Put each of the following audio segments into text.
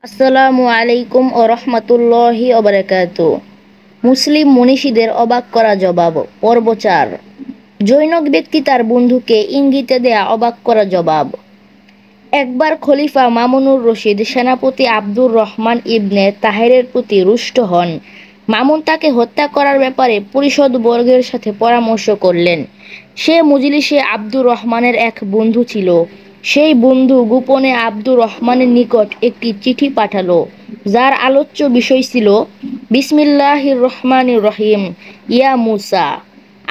আসসালামু আলাইকুম ও রহমতুল্লাহি ওবারাকাতু। মুসলিম মনীষীদের অবাক করা জবাব, পর্ব ৪। জৈনক ব্যক্তি তার বন্ধুকে ইঙ্গিতে দেয়া অবাক করা জবাব। একবার খলিফা মামুনুর রশিদ সেনাপতি আব্দুর রহমান ইবনে তাহেরের প্রতি রুষ্ট হন। মামুন তাকে হত্যা করার ব্যাপারে পরিষদ বর্গের সাথে পরামর্শ করলেন। সে মজলিসে আব্দুর রহমানের এক বন্ধু ছিল। সেই বন্ধু গোপনে আব্দুর রহমানের নিকট একটি চিঠি পাঠালো, যার আলোচ্য বিষয় ছিল বিসমিল্লাহির রহমানির রহিম, ইয়া মুসা।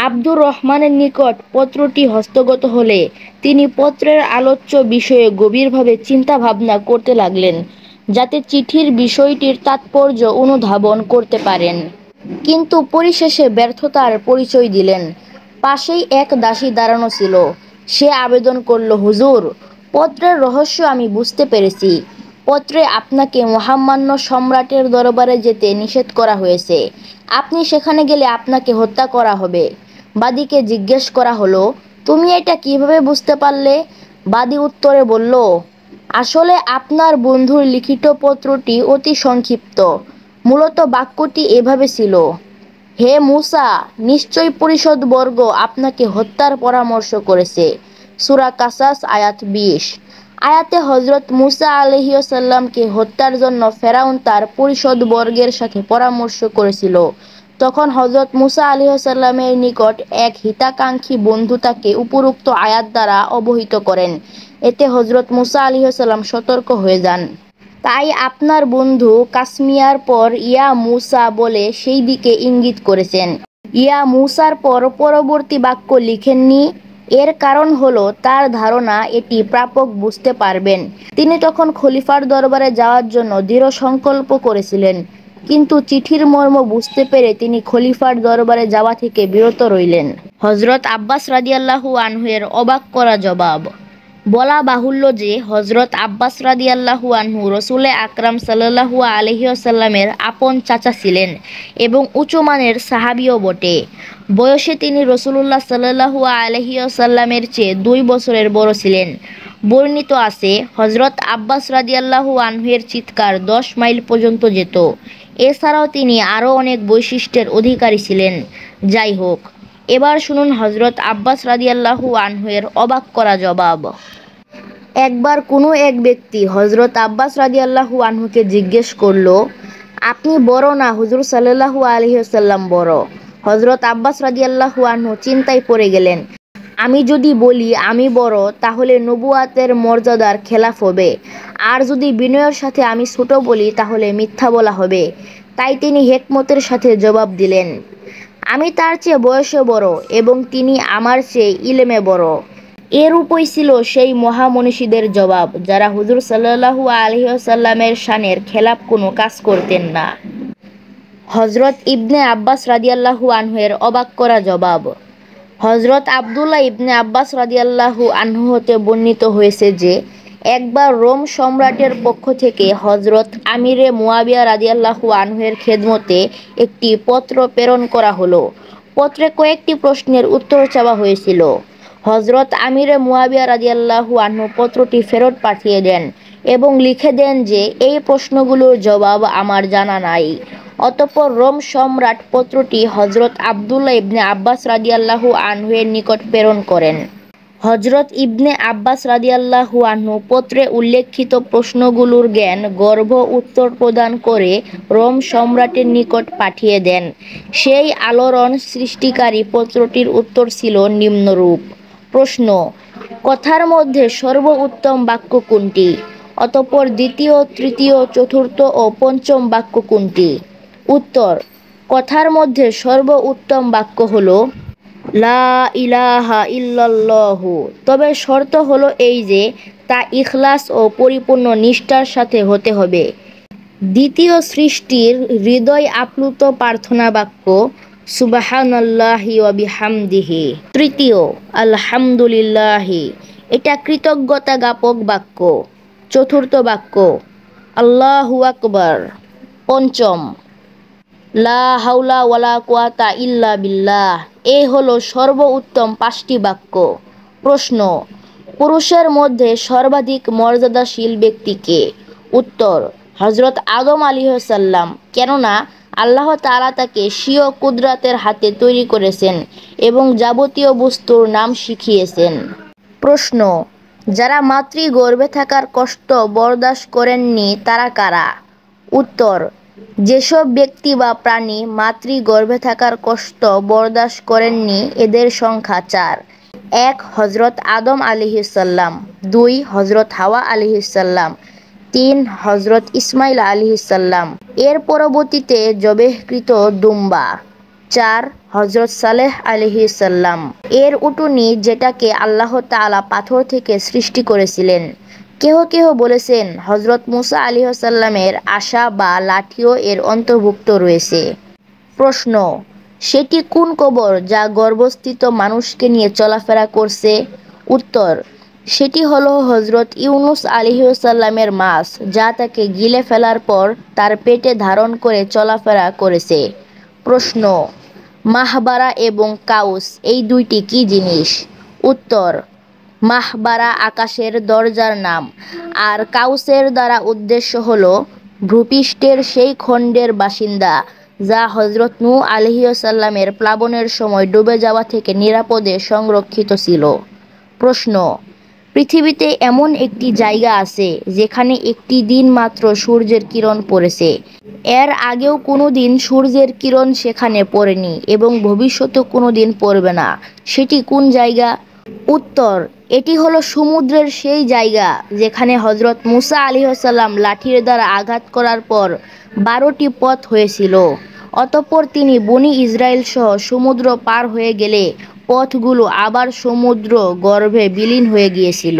আব্দুর রহমানের নিকট পত্রটি হস্তগত হলে তিনি পত্রের আলোচ্য বিষয়ে গভীরভাবে চিন্তা ভাবনা করতে লাগলেন, যাতে চিঠির বিষয়টির তাৎপর্য অনুধাবন করতে পারেন। কিন্তু পরিশেষে ব্যর্থতার পরিচয় দিলেন। পাশেই এক দাসী দাঁড়ানো ছিল। সে আবেদন করল, হুজুর, পত্রের রহস্য আমি বুঝতে পেরেছি। পত্রে আপনাকে মহামান্য সম্রাটের দরবারে যেতে নিষেধ করা হয়েছে। আপনি সেখানে গেলে আপনাকে হত্যা করা হবে। বাদীকে জিজ্ঞেস করা হলো, তুমি এটা কিভাবে বুঝতে পারলে? বাদী উত্তরে বলল, আসলে আপনার বন্ধুর লিখিত পত্রটি অতি সংক্ষিপ্ত। মূলত বাক্যটি এভাবে ছিল, হে মুসা, নিশ্চয় পরিষদ বর্গ আপনাকে হত্যার পরামর্শ করেছে। সূরা কাসাস আয়াত ২০। আয়াতে হযরত মুসা আলাইহিসসালামকে হত্যার জন্য ফেরাউন তার পরিষদ বর্গের সাথে পরামর্শ করেছিল। তখন হযরত মুসা আলাইহিসসালামের নিকট এক হিতাকাঙ্ক্ষী বন্ধু তাকে উপরোক্ত আয়াত দ্বারা অবহিত করেন। এতে হযরত মুসা আলাইহিসসালাম সতর্ক হয়ে যান। তাই আপনার বন্ধু কাসমিয়ার পর ইয়া মুসা বলে সেই দিকে ইঙ্গিত করেছেন। ইয়া মুসার পর পরবর্তী বাক্য লিখেননি। এর কারণ হলো তার ধারণা এটি প্রাপক বুঝতে পারবেন। তিনি তখন খলিফার দরবারে যাওয়ার জন্য দৃঢ় সংকল্প করেছিলেন, কিন্তু চিঠির মর্ম বুঝতে পেরে তিনি খলিফার দরবারে যাওয়া থেকে বিরত রইলেন। হযরত আব্বাস রাদিয়াল্লাহু আনহু এর অবাক করা জবাব। বলা বাহুল্য যে হযরত আব্বাস রাদিয়াল্লাহু আনহু রসুলে আকরাম সাল্লাল্লাহু আলাইহি ওয়াসাল্লামের আপন চাচা ছিলেন এবং উচ্চমানের সাহাবীও বটে। বয়সে তিনি রাসূলুল্লাহ সাল্লাল্লাহু আলাইহি ওয়াসাল্লামের চেয়ে ২ বছরের বড় ছিলেন। বর্ণিত আছে, হযরত আব্বাস রাদিয়াল্লাহু আনহু এর চিৎকার ১০ মাইল পর্যন্ত যেত। এছাড়াও তিনি আরও অনেক বৈশিষ্ট্যের অধিকারী ছিলেন। যাই হোক, এবার শুনুন হযরত আব্বাস রাদিয়াল্লাহু আনহু এর অবাক করা জবাব। একবার কোনো এক ব্যক্তি হযরত আব্বাস রাদিয়াল্লাহু আনহুকে জিজ্ঞেস করল, আপনি বড় না হুজুর সাল্লাল্লাহু আলাইহি ওয়াসাল্লাম বড়? হযরত আব্বাস রাদিয়াল্লাহু আনহু চিন্তায় পড়ে গেলেন। আমি যদি বলি আমি বড়, তাহলে নবুয়াতের মর্যাদার খেলাফ হবে। আর যদি বিনয়ের সাথে আমি ছোট বলি, তাহলে মিথ্যা বলা হবে। তাই তিনি হিকমতের সাথে জবাব দিলেন, আমি তার চেয়ে বয়সে বড় এবং তিনি আমার চেয়ে ইলমে বড়। এরূপই ছিল সেই মহামনীষীদের জবাব, যারা হুজুর সাল্লাল্লাহু আলাইহি ওয়াসাল্লামের শানের খেলাফ কোনো কাজ করতেন না। হযরত ইবনে আব্বাস রাদিয়াল্লাহু আনহু এর অবাক করা জবাব। হযরত আব্দুল্লাহ ইবনে আব্বাস রাদিয়াল্লাহু আনহু হতে বর্ণিত হয়েছে যে, একবার রোম সম্রাটের পক্ষ থেকে হযরত আমিরে মুয়াবিয়া রাদিয়াল্লাহু আনহু এর খেদমতে একটি পত্র প্রেরণ করা হলো। পত্রে কয়েকটি প্রশ্নের উত্তর চাওয়া হয়েছিল। হযরত আমিরে মুয়াবিয়া রাদিয়াল্লাহু আনহু পত্রটি ফেরত পাঠিয়ে দেন এবং লিখে দেন যে, এই প্রশ্নগুলোর জবাব আমার জানা নাই। অতঃপর রোম সম্রাট পত্রটি হযরত আব্দুল্লাহ ইবনে আব্বাস রাদিয়াল্লাহু আনহু এর নিকট প্রেরণ করেন। হযরত ইবনে আব্বাস রাদিয়াল্লাহু আনহু পত্রে উল্লেখিত প্রশ্নগুলোর জ্ঞান গর্ভ উত্তর প্রদান করে রোম সম্রাটের নিকট পাঠিয়ে দেন। সেই আলোড়ন সৃষ্টিকারী পত্রটির উত্তর ছিল নিম্নরূপ। প্রশ্ন, কথার মধ্যে সর্বোত্তম বাক্য কোনটি? অতঃপর দ্বিতীয়, তৃতীয়, চতুর্থ ও পঞ্চম বাক্য কোনটি? উত্তর, কথার মধ্যে সর্বোত্তম বাক্য হলো লা ইলাহা ইল্লাল্লাহু। তবে শর্ত হলো এই যে, তা ইখলাস ও পরিপূর্ণ নিষ্ঠার সাথে হতে হবে। দ্বিতীয়, সৃষ্টির হৃদয় আপ্লুত প্রার্থনা বাক্য সুবহানাল্লাহি ওয়া বিহামদিহি। তৃতীয়, আলহামদুলিল্লাহি, এটা কৃতজ্ঞতা জ্ঞাপক বাক্য। চতুর্থ বাক্য আল্লাহু আকবার। পঞ্চম, লা হাওলা ওয়ালা কুওয়াতা ইল্লা বিল্লাহ। এই হলো সর্বোত্তম 5টি বাক্য। প্রশ্ন, পুরুষের মধ্যে সর্বাধিক মর্যাদাশীল ব্যক্তি কে? উত্তর, হজরত আদম আলাইহিসসালাম, কেননা আল্লাহ তাআলা তাকে স্বীয় কুদরতের হাতে তৈরি করেছেন এবং যাবতীয় বস্তুর নাম শিখিয়েছেন। প্রশ্ন, যারা মাতৃগর্ভে থাকার কষ্ট বরদাস্ত করেননি তারা কারা? উত্তর, যেসব ব্যক্তি বা প্রাণী মাতৃগর্ভে থাকার কষ্ট বরদাস্ত করেননি এদের সংখ্যা 4। 1. হজরত আদম আলাইহিসসালাম, 2. হজরত হাওয়া আলাইহিসসালাম, 3. হজরত ইসমাইল আলাইহিসসালাম এর পরবর্তীতে জবেহকৃত দুম্বা, 4. হজরত সালেহ আলাইহিসসালাম এর উটনী যেটাকে আল্লাহ তাআলা পাথর থেকে সৃষ্টি করেছিলেন। কেহ কেহ বলেছেন হজরত মুসা আলাইহিসসালামের আশা বা লাঠিও এর অন্তর্ভুক্ত রয়েছে। প্রশ্ন, সেটি কোন কবর যা গর্ভস্থিত মানুষকে নিয়ে চলাফেরা করছে? উত্তর, সেটি হলো হজরত ইউনুস আলাইহিসসালামের মাছ যা তাকে গিলে ফেলার পর তার পেটে ধারণ করে চলাফেরা করেছে। প্রশ্ন, মাহবারা এবং কাউস এই দুইটি কি জিনিস? উত্তর, মাহবারা আকাশের দরজার নাম, আর কাউসের দ্বারা উদ্দেশ্য হল ভূপৃষ্ঠের সেই খণ্ডের বাসিন্দা যা হজরত নূহ আলাইহিসসালামের প্লাবনের সময় ডুবে যাওয়া থেকে নিরাপদে সংরক্ষিত ছিল। প্রশ্ন, পৃথিবীতে এমন একটি জায়গা আছে যেখানে একটি দিন মাত্র সূর্যের কিরণ পড়েছে, এর আগেও কোনো দিন সূর্যের কিরণ সেখানে পড়েনি এবং ভবিষ্যতেও কোনো দিন পড়বে না, সেটি কোন জায়গা? উত্তর, এটি হলো সমুদ্রের সেই জায়গা যেখানে হজরত মুসা আলাইহিসসালাম লাঠির দ্বারা আঘাত করার পর 12টি পথ হয়েছিল। অতঃপর তিনি বনী ইসরায়েল সহ সমুদ্র পার হয়ে গেলে পথগুলো আবার সমুদ্র গর্ভে বিলীন হয়ে গিয়েছিল।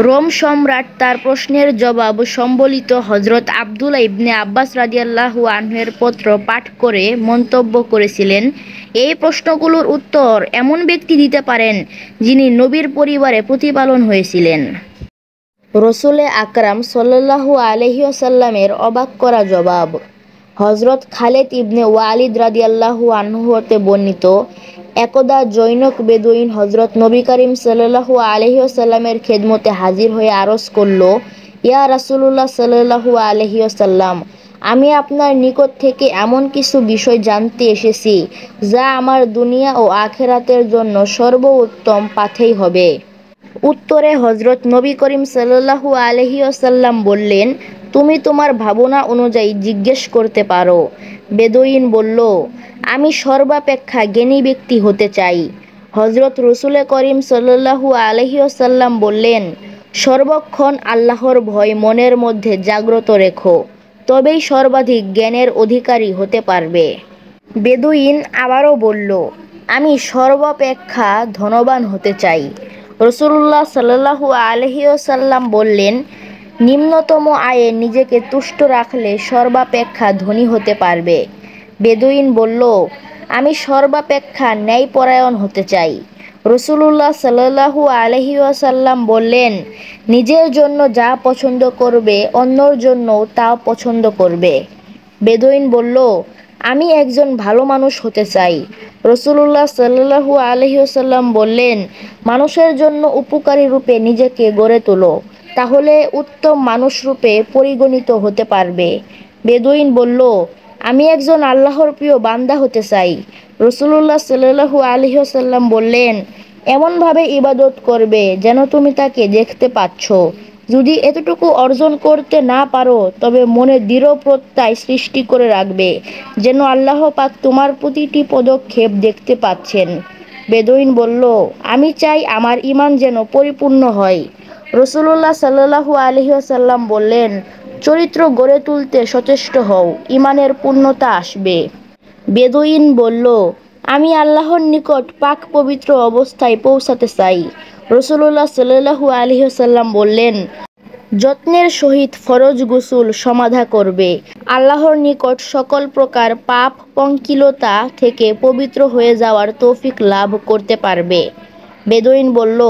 রোম সম্রাট তার প্রশ্নের জবাব সম্বলিত হজরত আবদুল্লাহ ইবনে আব্বাস রাদিয়াল্লাহু আনহু-এর পত্র পাঠ করে মন্তব্য করেছিলেন, এই প্রশ্নগুলোর উত্তর এমন ব্যক্তি দিতে পারেন যিনি নবীর পরিবারে প্রতিপালন হয়েছিলেন। রসুলে আকরাম সাল্লাল্লাহু আলাইহি ওয়াসাল্লামের অবাক করা জবাব। হজরত খালেদ ইবনে ওয়ালিদ রাদিয়াল্লাহু আনহু হতে বর্ণিত, একদা জৈনক বেদুইন হজরত নবী করিম সাল্লাল্লাহু আলাইহি ওয়াসাল্লামের খেদমতে হাজির হয়ে আরজ করল, ইয়া রাসূলুল্লাহ সাল্লাল্লাহু আলাইহি ওয়াসাল্লাম, আমি আপনার নিকট থেকে এমন কিছু বিষয় জানতে এসেছি যা আমার দুনিয়া ও আখিরাতের জন্য সর্বোত্তম পাথেয় হবে। উত্তরে হজরত নবী করিম সাল্লাল্লাহু আলাইহি ওয়াসাল্লাম বললেন, তুমি তোমার ভাবনা অনুযায়ী জিজ্ঞেস করতে পারো। বেদুইন বলল, আমি সর্বাপেক্ষা জ্ঞানী ব্যক্তি হতে চাই। হজরত রসুলে করিম সাল্লাল্লাহু আলাইহি ওয়াসাল্লাম বললেন, সর্বক্ষণ আল্লাহর ভয় মনের মধ্যে জাগ্রত রেখো, তবেই সর্বাধিক জ্ঞানের অধিকারী হতে পারবে। বেদুইন আবারও বলল, আমি সর্বাপেক্ষা ধনবান হতে চাই। রাসূলুল্লাহ সাল্লাল্লাহু আলাইহি ওয়াসাল্লাম বললেন, নিম্নতম আয়ে নিজেকে তুষ্ট রাখলে সর্বাপেক্ষা ধনী হতে পারবে। বেদুইন বলল, আমি সর্বাপেক্ষা ন্যায়পরায়ণ হতে চাই। রাসূলুল্লাহ সাল্লাল্লাহু আলাইহি ওয়াসাল্লাম বললেন, নিজের জন্য যা পছন্দ করবে অন্যর জন্যও তা পছন্দ করবে। বেদুইন বলল, আমি একজন ভালো মানুষ হতে চাই। রাসূলুল্লাহ সাল্লাল্লাহু আলাইহি ওয়াসাল্লাম বললেন, মানুষের জন্য উপকারী রূপে নিজেকে গড়ে তোলো, তাহলে উত্তম মানুষ রূপে পরিগণিত হতে পারবে। বেদুইন বলল, আমি একজন আল্লাহর প্রিয় বান্দা হতে চাই। রাসূলুল্লাহ সাল্লাল্লাহু আলাইহি ওয়াসাল্লাম বললেন, এমনভাবে ইবাদত করবে যেন তুমি তাকে দেখতে পাচ্ছ। যদি এতটুকু অর্জন করতে না পারো তবে মনে দৃঢ় প্রত্যয় সৃষ্টি করে রাখবে যেন আল্লাহ পাক তোমার প্রতিটি পদক্ষেপ দেখতে পাচ্ছেন। বেদুইন বলল, আমি চাই আমার ঈমান যেন পরিপূর্ণ হয়। রাসূলুল্লাহ সাল্লাল্লাহু আলাইহি ওয়াসাল্লাম বললেন, চরিত্র গড়ে তুলতে সচেষ্ট হও, ঈমানের পূর্ণতা আসবে। বেদুইন বলল, আমি আল্লাহর নিকট পাক পবিত্র অবস্থায় পৌঁছাতে চাই। রাসূলুল্লাহ সাল্লাল্লাহু আলাইহি ওয়াসাল্লাম বললেন, যত্নের সহিত ফরজ গোসল সমাধা করবে, আল্লাহর নিকট সকল প্রকার পাপ পঙ্কিলতা থেকে পবিত্র হয়ে যাওয়ার তৌফিক লাভ করতে পারবে। বেদুইন বলল,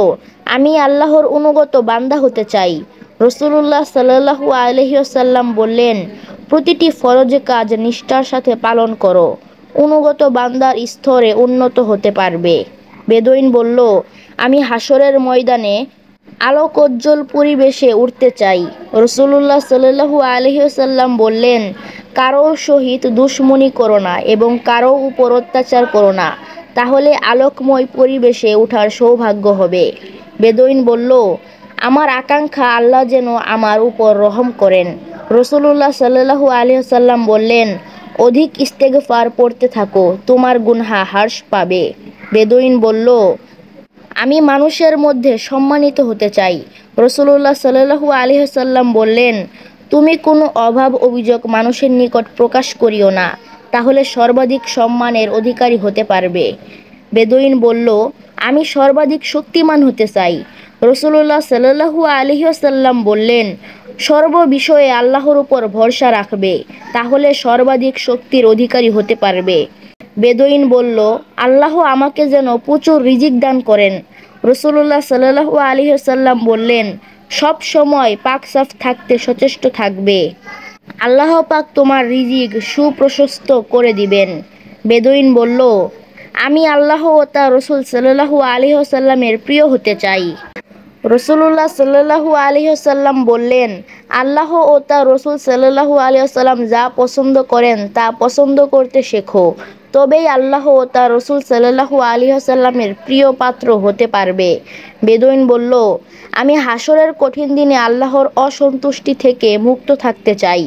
আমি আল্লাহর অনুগত বান্দা হতে চাই। রাসূলুল্লাহ সাল্লাল্লাহু আলাইহি ওয়াসাল্লাম বললেন, প্রতিটি ফরজ কাজ নিষ্ঠার সাথে পালন করো, অনুগত বান্দার স্তরে উন্নত হতে পারবে। বেদুইন বলল, আমি হাসরের ময়দানে আলোকোজ্জ্বল পরিবেশে উঠতে চাই। রাসূলুল্লাহ সাল্লাল্লাহু আলাইহি ওয়াসাল্লাম বললেন, কারো সহিত দুশমনি করো না এবং কারো উপর অত্যাচার করো না, তাহলে আলোকময় পরিবেশে ওঠার সৌভাগ্য হবে। বেদুইন বলল, আমার আকাঙ্ক্ষা আল্লাহ যেন আমার উপর রহম করেন। রাসূলুল্লাহ সাল্লাল্লাহু আলাইহি ওয়াসাল্লাম বললেন, অধিক ইস্তেগফার পড়তে থাকো, তোমার গুনাহ হ্রাস পাবে। বেদুইন বলল, আমি মানুষের মধ্যে সম্মানিত হতে চাই। রাসূলুল্লাহ সাল্লাল্লাহু আলাইহি ওয়াসাল্লাম বললেন, তুমি কোনো অভাব অভিযোগ মানুষের নিকট প্রকাশ করিও না, তাহলে সর্বাধিক সম্মানের অধিকারী হতে পারবে। বেদুইন বলল, আমি সর্বাধিক শক্তিমান হতে চাই। রাসূলুল্লাহ সাল্লাল্লাহু আলাইহি ওয়াসাল্লাম বললেন, সর্ব বিষয়ে আল্লাহর উপর ভরসা রাখবে, তাহলে সর্বাধিক শক্তির অধিকারী হতে পারবে। বেদুইন বলল, আল্লাহ আমাকে যেন প্রচুর রিজিক দান করেন। রাসূলুল্লাহ সাল্লাল্লাহু আলাইহি ওয়াসাল্লাম বললেন, সব সময় পাক সাফ থাকতে সচেষ্ট থাকবে, আল্লাহ পাক তোমার রিজিক সুপ্রশস্ত করে দিবেন। বেদুইন বলল, আমি আল্লাহ ও তার রাসূল সাল্লাল্লাহু আলাইহি ওয়াসাল্লামের প্রিয় হতে চাই। রাসূলুল্লাহ সাল্লাল্লাহু আলাইহি ওয়াসাল্লাম বললেন, আল্লাহ ও তার রাসূল সাল্লাল্লাহু আলাইহি ওয়াসাল্লাম যা পছন্দ করেন তা পছন্দ করতে শেখো, তবেই আল্লাহ ও তার রাসূল সাল্লাল্লাহু আলাইহি ওয়াসাল্লামের প্রিয় পাত্র হতে পারবে। বেদুইন বলল, আমি হাসরের কঠিন দিনে আল্লাহর অসন্তুষ্টি থেকে মুক্ত থাকতে চাই।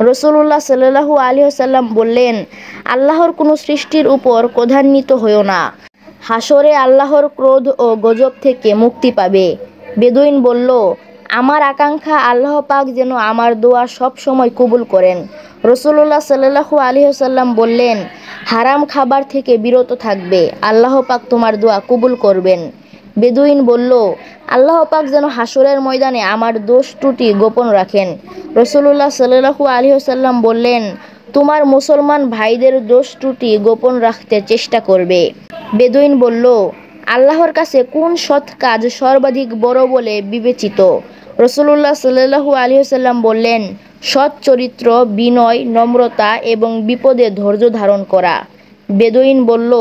রাসূলুল্লাহ সাল্লাল্লাহু আলাইহি ওয়াসাল্লাম বললেন, আল্লাহর কোনো সৃষ্টির উপর ক্রোধান্বিত হইও না, হাসরে আল্লাহর ক্রোধ ও গজব থেকে মুক্তি পাবে। বেদুইন বলল, আমার আকাঙ্ক্ষা আল্লাহ পাক যেন আমার দোয়া সব সময় কবুল করেন। রাসূলুল্লাহ সাল্লাল্লাহু আলাইহি ওয়াসাল্লাম বললেন, হারাম খাবার থেকে বিরত থাকবে, আল্লাহ পাক তোমার দোয়া কবুল করবেন। বেদুইন বলল, আল্লাহ পাক যেন হাসরের ময়দানে আমার দোষ ত্রুটি গোপন রাখেন। রাসূলুল্লাহ সাল্লাল্লাহু আলাইহি ওয়াসাল্লাম বললেন, তোমার মুসলমান ভাইদের দোষ ত্রুটি গোপন রাখতে চেষ্টা করবে। বেদুইন বলল, আল্লাহর কাছে কোন সৎ কাজ সর্বাধিক বড় বলে বিবেচিত? রাসূলুল্লাহ সাল্লাল্লাহু আলাইহি ওয়াসাল্লাম বললেন, সৎ চরিত্র, বিনয়, নম্রতা এবং বিপদে ধৈর্য ধারণ করা। বেদুইন বলল,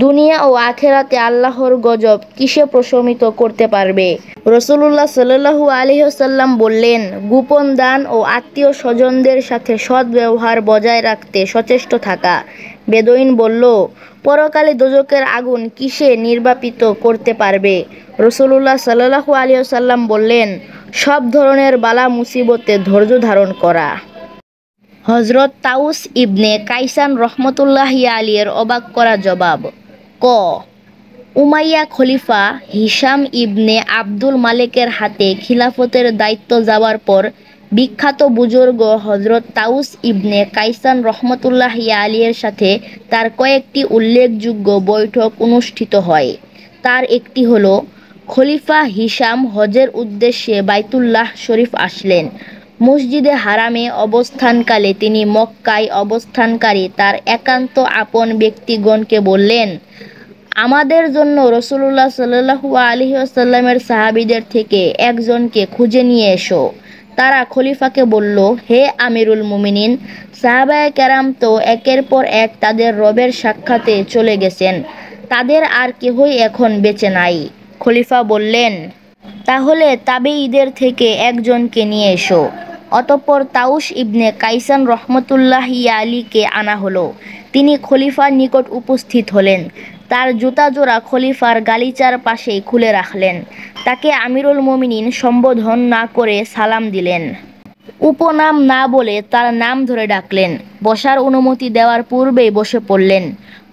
দুনিয়া ও আখেরাতে আল্লাহর গজব কিসে প্রশমিত করতে পারবে? রাসূলুল্লাহ সাল্লাল্লাহু আলাইহি ওয়াসাল্লাম বললেন, গোপন দান ও আত্মীয় স্বজনদের সাথে সৎ ব্যবহার বজায় রাখতে সচেষ্ট থাকা। বেদুইন বলল, পরকালে দোজখের আগুন কিসে নির্বাপিত করতে পারবে? রাসূলুল্লাহ সাল্লাল্লাহু আলাইহি ওয়াসাল্লাম বললেন, সব ধরনের বালা মুসিবতে ধৈর্য ধারণ করা। হযরত তাউস ইবনে কাইসান রহমতুল্লাহি আলাইহির অবাক করা জবাব। ক, উমাইয়া খলিফা হিশাম ইবনে আব্দুল মালেকের হাতে খিলাফতের দায়িত্ব যাওয়ার পর বিখ্যাত বুজুর্গ হযরত তাউস ইবনে কাইসান রহমতুল্লাহি আলাইহির সাথে তার কয়েকটি উল্লেখযোগ্য বৈঠক অনুষ্ঠিত হয়। তার একটি হলো, খলিফা হিশাম হজের উদ্দেশ্যে বাইতুল্লাহ শরীফ আসলেন। মসজিদে হারামে অবস্থানকালে তিনি মক্কায় অবস্থানকারী তার একান্ত আপন ব্যক্তিগণকে বললেন, আমাদের জন্য রাসূলুল্লাহ সাল্লাল্লাহু আলাইহি ওয়াসাল্লামের সাহাবীদের থেকে একজনকে খুঁজে নিয়ে এসো। তারা খলিফাকে বলল, হে আমিরুল মুমিনিন, সাহাবায়ে কেরাম তো একের পর এক তাদের রবের সাক্ষাতে চলে গেছেন, তাদের আর কেহই এখন বেঁচে নাই। খলিফা বললেন, তাহলে তাবেঈদের থেকে একজনকে নিয়ে এসো। অতঃপর তাউস ইবনে কাইসান রহমতুল্লাহি আলাইহিকে আনা হলো। তিনি খলিফার নিকট উপস্থিত হলেন। তার জুতা জোড়া খলিফার গালিচার পাশেই খুলে রাখলেন। তাকে আমিরুল মুমিনিন সম্বোধন না করে সালাম দিলেন। উপনাম না বলে তার নাম ধরে ডাকলেন। বসার অনুমতি দেওয়ার পূর্বেই বসে পড়লেন।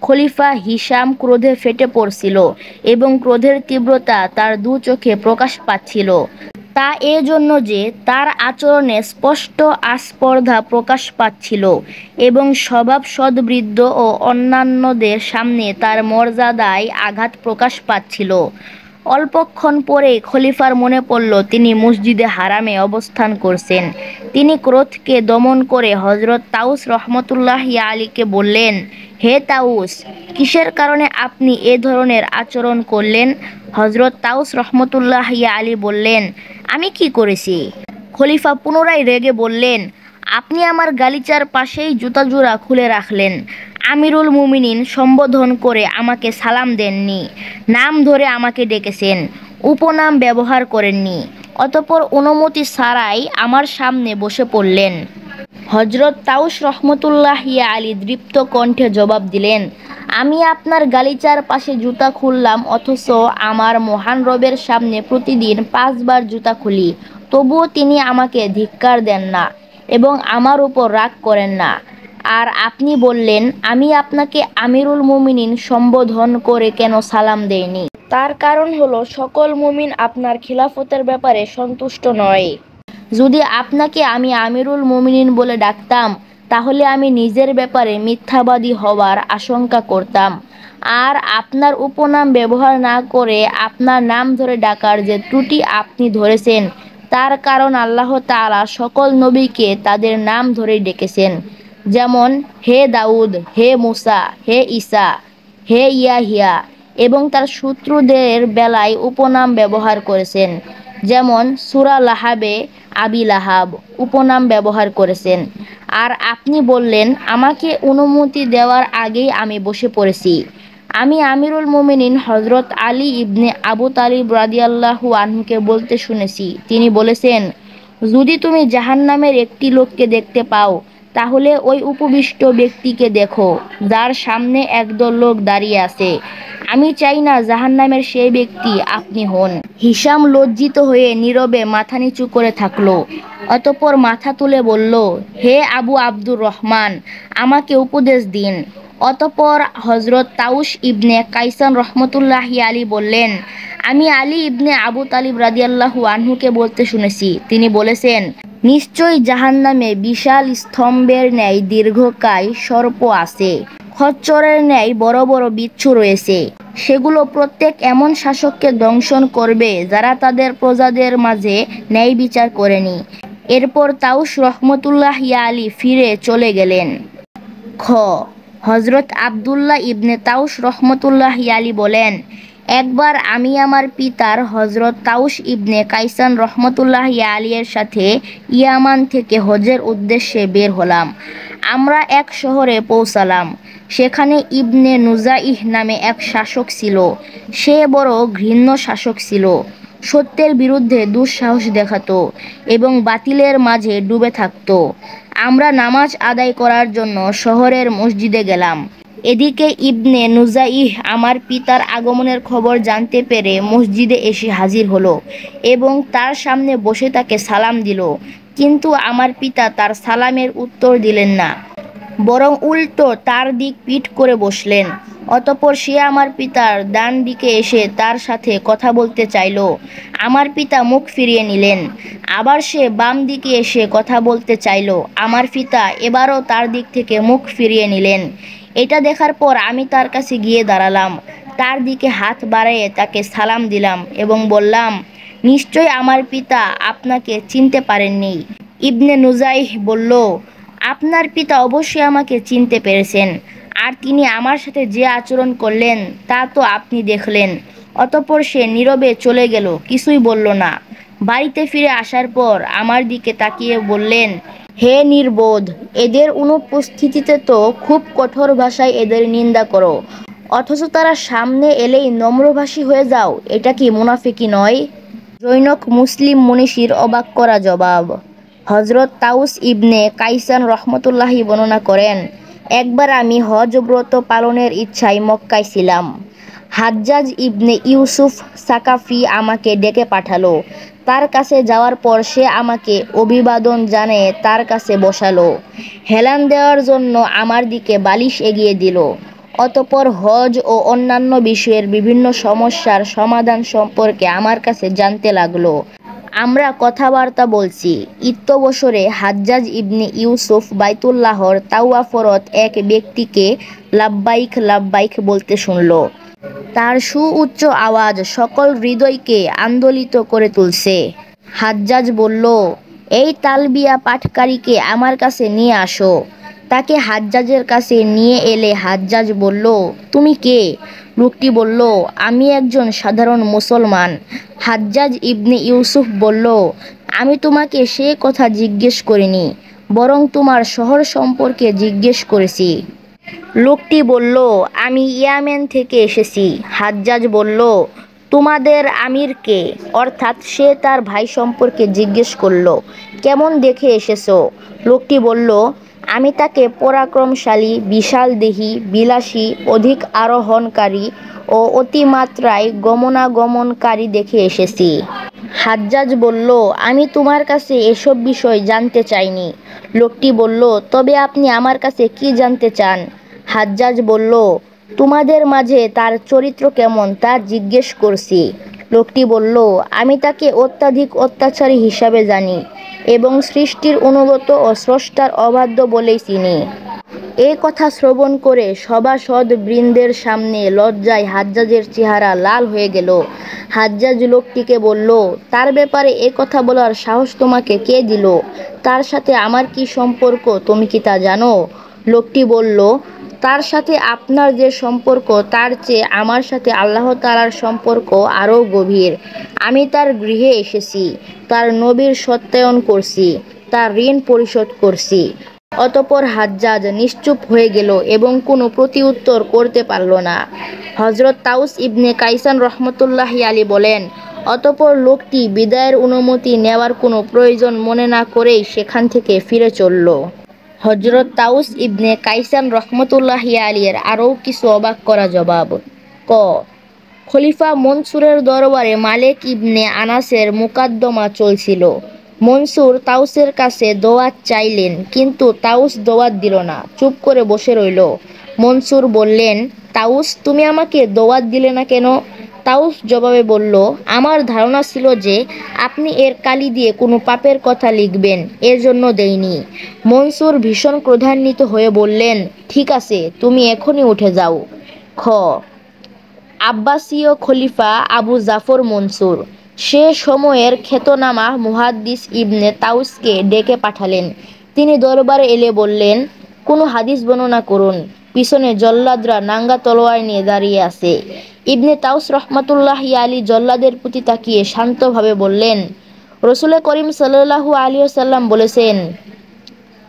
খলিফা হিশাম ক্রোধে ফেটে পড়ছিল এবং ক্রোধের তীব্রতা তার দু চোখে প্রকাশ পাচ্ছিল। তা এজন্য যে তার আচরণে স্পষ্ট আস্পর্ধা প্রকাশ পাচ্ছিল এবং স্বভাব সদ্বৃদ্ধ ও অন্যান্যদের সামনে তার মর্যাদায় আঘাত প্রকাশ পাচ্ছিল। অল্পক্ষণ পরেই খলিফার মনে পড়ল তিনি মসজিদে হারামে অবস্থান করছেন। তিনি ক্রোধকে দমন করে হযরত তাউস রহমতুল্লাহি আলাইহিকে বললেন, হে তাউস, কিসের কারণে আপনি এ ধরনের আচরণ করলেন? হযরত তাউস রহমতুল্লাহি আলাইহি বললেন, আমি কি করেছি? খলিফা পুনরায় রেগে বললেন, আপনি আমার গালিচার পাশেই জুতা জোড়া খুলে রাখলেন। আমিরুল মুমিনিন সম্বোধন করে আমাকে সালাম দেননি, নাম ধরে আমাকে ডেকেছেন। উপনাম ব্যবহার করেননি। অতঃপর অনুমতি ছাড়াই আমার সামনে বসে পড়লেন। হযরত তাউস রহমতুল্লাহি আলী দৃপ্ত কণ্ঠে জবাব দিলেন, আমি আপনার গালিচার পাশে জুতা খুললাম, অথচ আমার মহান রবের সামনে প্রতিদিন 5 বার জুতা খুলি, তবুও তিনি আমাকে ধিক্কার দেন না এবং আমার উপর রাগ করেন না। আর আপনি বললেন, আমি আপনাকে আমিরুল মুমিনিন সম্বোধন করে কেন সালাম দেইনি? তার কারণ হলো সকল মুমিন আপনার খিলাফতের ব্যাপারে সন্তুষ্ট নয়। যদি আপনাকে আমি আমিরুল মুমিনিন বলে ডাকতাম, তাহলে আমি নিজের ব্যাপারে মিথ্যাবাদী হওয়ার আশঙ্কা করতাম। আর আপনার উপনাম ব্যবহার না করে আপনার নাম ধরে ডাকার যে ত্রুটি আপনি ধরেছেন, তার কারণ আল্লাহ তাআলা সকল নবীকে তাদের নাম ধরেই ডেকেছেন। যেমন হে দাউদ, হে মুসা, হে ঈসা, হে ইয়াহিয়া, এবং তার শত্রুদের বেলায় উপনাম ব্যবহার করেছেন। যেমন সূরা লাহাবে আবি লাহাব উপনাম ব্যবহার করেছেন। আর আপনি বললেন, আমাকে অনুমতি দেওয়ার আগেই আমি বসে পড়েছি। আমি আমিরুল মুমিনিন হযরত আলী ইবনে আবু তালিব রাদিয়াল্লাহু আনহুকে বলতে শুনেছি, তিনি বলেছেন, যদি তুমি জাহান্নামের একটি লোককে দেখতে পাও, তাহলে ওই উপবিষ্ট ব্যক্তিকে দেখো যার সামনে একদল লোক দাঁড়িয়ে আছে। আমি চাই না জাহান্নামের সেই ব্যক্তি আপনি হন। হিশাম লজ্জিত হয়ে নীরবে মাথা নিচু করে থাকলো। অতঃপর মাথা তুলে বলল, হে আবু আব্দুর রহমান, আমাকে উপদেশ দিন। অতঃপর হযরত তাউস ইবনে কাইসান রহমতুল্লাহি আলী বললেন, আমি আলী ইবনে আবু তালিব রাদিয়াল্লাহু আনহুকে বলতে শুনেছি, তিনি বলেছেন, নিশ্চয়ই জাহান্নামে বিশাল স্তম্ভের ন্যায় দীর্ঘকায় সর্প আছে, খচ্চরের ন্যায় বড় বড় বিচ্ছু রয়েছে। সেগুলো প্রত্যেক এমন শাসককে দংশন করবে যারা তাদের প্রজাদের মাঝে ন্যায় বিচার করেনি। এরপর তাউস রহমতুল্লাহি আলী ফিরে চলে গেলেন। খ হযরত আব্দুল্লাহ ইবনে তাউস রহমতুল্লাহি আলী বলেন, একবার আমি আমার পিতার হযরত তাউস ইবনে কাইসান রহমতুল্লাহি আলীর সাথে ইয়ামান থেকে হজের উদ্দেশ্যে বের হলাম। আমরা এক শহরে পৌঁছালাম। সেখানে ইবনে নুজাইহ নামে এক শাসক ছিল। সে বড় ঘৃণ্য শাসক ছিল। সত্যের বিরুদ্ধে দুঃসাহস দেখাতো এবং বাতিলের মাঝে ডুবে থাকতো। আমরা নামাজ আদায় করার জন্য শহরের মসজিদে গেলাম। এদিকে ইবনে নুজাইহ আমার পিতার আগমনের খবর জানতে পেরে মসজিদে এসে হাজির হলো এবং তার সামনে বসে তাকে সালাম দিল। কিন্তু আমার পিতা তার সালামের উত্তর দিলেন না, বরং উল্টো তার দিক পিঠ করে বসলেন। অতঃপর সে আমার পিতার ডান দিকে এসে তার সাথে কথা বলতে চাইল। আমার পিতা মুখ ফিরিয়ে নিলেন। আবার সে বাম দিকে এসে কথা বলতে চাইল। আমার পিতা এবারও তার দিক থেকে মুখ ফিরিয়ে নিলেন। এটা দেখার পর আমি তার কাছে গিয়ে দাঁড়ালাম, তার দিকে হাত বাড়িয়ে তাকে সালাম দিলাম এবং বললাম, নিশ্চয় আমার পিতা আপনাকে চিনতে পারেননি। ইবনে নুজাইহ বলল, আপনার পিতা অবশ্যই আমাকে চিনতে পেরেছেন, আর তিনি আমার সাথে যে আচরণ করলেন তা তো আপনি দেখলেন। অতঃপর সে নীরবে চলে গেল, কিছুই বলল না। বাড়িতে ফিরে আসার পর আমার দিকে তাকিয়ে বললেন, হে নির্বোধ, এদের অনুপস্থিতিতে তো খুব কঠোর ভাষায় এদের নিন্দা করো, অথচ তারা সামনে এলেই নম্রভাষী হয়ে যাও। এটা কি মুনাফিকি নয়? জৈনক মুসলিম মনীষীর অবাক করা জবাব। হযরত তাউস ইবনে কাইসান রহমতুল্লাহি বর্ণনা করেন, একবার আমি হজ ব্রত পালনের ইচ্ছায় মক্কায় ছিলাম। হাজ্জাজ ইবনে ইউসুফ সাকাফি আমাকে ডেকে পাঠালো। তার কাছে যাওয়ার পর সে আমাকে অভিবাদন জানিয়ে তার কাছে বসালো। হেলান দেওয়ার জন্য আমার দিকে বালিশ এগিয়ে দিল। অতঃপর হজ ও অন্যান্য বিষয়ের বিভিন্ন সমস্যার সমাধান সম্পর্কে আমার কাছে জানতে লাগলো। আমরা কথাবার্তা বলছি। ইত্যবসরে হাজ্জাজ ইবনে ইউসুফ বাইতুল্লাহর তাওয়াফরত এক ব্যক্তিকে লাব্বাইক লাব্বাইক বলতে শুনল। তার সুউচ্চ আওয়াজ সকল হৃদয়কে আন্দোলিত করে তুলছে। হাজ্জাজ বলল, এই তালবিয়া পাঠকারীকে আমার কাছে নিয়ে আসো। তাকে হাজ্জাজের কাছে নিয়ে এলে হাজ্জাজ বলল, তুমি কে? লোকটি বলল, আমি একজন সাধারণ মুসলমান। হাজ্জাজ ইবনে ইউসুফ বলল, আমি তোমাকে সে কথা জিজ্ঞেস করিনি, বরং তোমার শহর সম্পর্কে জিজ্ঞেস করেছি। লোকটি বলল, আমি ইয়ামেন থেকে এসেছি। হাজ্জাজ বলল, তোমাদের আমির কে? অর্থাৎ সে তার ভাই সম্পর্কে জিজ্ঞেস করল, কেমন দেখে এসেছো? লোকটি বলল, আমি তাকে পরাক্রমশালী, বিশালদেহী, বিলাসী, অধিক আরোহণকারী ও অতিমাত্রায় গমনাগমনকারী দেখে এসেছি। হাজ্জাজ বলল, আমি তোমার কাছে এসব বিষয় জানতে চাইনি। লোকটি বলল, তবে আপনি আমার কাছে কি জানতে চান? হাজ্জাজ বলল, তোমাদের মাঝে তার চরিত্র কেমন তা জিজ্ঞেস করছি। লোকটি বলল, আমি তাকে অত্যাধিক অত্যাচারী হিসাবে জানি এবং সৃষ্টির অনুগত ও স্রষ্টার অবাধ্য বলেই চিনি। এই কথা শ্রবণ করে সভাসদ বৃন্দের সামনে লজ্জায় হাজ্জাজের চেহারা লাল হয়ে গেল। হাজ্জাজ লোকটিকে বলল, তার ব্যাপারে এ কথা বলার সাহস তোমাকে কে দিল? তার সাথে আমার কি সম্পর্ক তুমি কি তা জানো? লোকটি বলল, তার সাথে আপনার যে সম্পর্ক তার চেয়ে আমার সাথে আল্লাহ তাআলার সম্পর্ক আরও গভীর। আমি তার গৃহে এসেছি, তার নবীর সত্যায়ন করছি, তার ঋণ পরিশোধ করছি। অতঃপর হাজ্জাজ নিশ্চুপ হয়ে গেল এবং কোনো প্রতিউত্তর করতে পারল না। হযরত তাউস ইবনে কাইসান রহমতুল্লাহি আলী বলেন, অতঃপর লোকটি বিদায়ের অনুমতি নেওয়ার কোনো প্রয়োজন মনে না করেই সেখান থেকে ফিরে চলল। হযরত তাউস ইবনে কাইসান রহমতুল্লাহি আলীর আরও কিছু অবাক করা জবাব। ক. খলিফা মনসুরের দরবারে মালিক ইবনে আনাসের মুকাদ্দমা চলছিল। মনসুর তাউসের কাছে দোয়াত চাইলেন, কিন্তু তাউস দোয়াত দিল না, চুপ করে বসে রইল। মনসুর বললেন, তাউস, তুমি আমাকে দোয়াত দিলে না কেন? তাউস জবাবে বলল, আমার ধারণা ছিল যে আপনি এর কালি দিয়ে কোনো পাপের কথা লিখবেন, এর জন্য দেইনি। মনসুর ভীষণ ক্রোধান্বিত হয়ে বললেন, ঠিক আছে, তুমি এখনই উঠে যাও। খ. আব্বাসীয় খলিফা আবু জাফর মনসুর সে সময়ের খ্যাতনামা মুহাদ্দিস ইবনে তাউসকে ডেকে পাঠালেন। তিনি দরবারে এলে বললেন, কোনো হাদিস বর্ণনা করুন। পিছনে জল্লাদরা নাঙ্গা তলোয়ার নিয়ে দাঁড়িয়ে আছে। ইবনে তাউস রহমতুল্লাহি আলী জল্লাদের প্রতি তাকিয়ে শান্তভাবে বললেন, রাসূল করিম সাল্লাল্লাহু আলাইহি ওয়াসাল্লাম বলেছেন,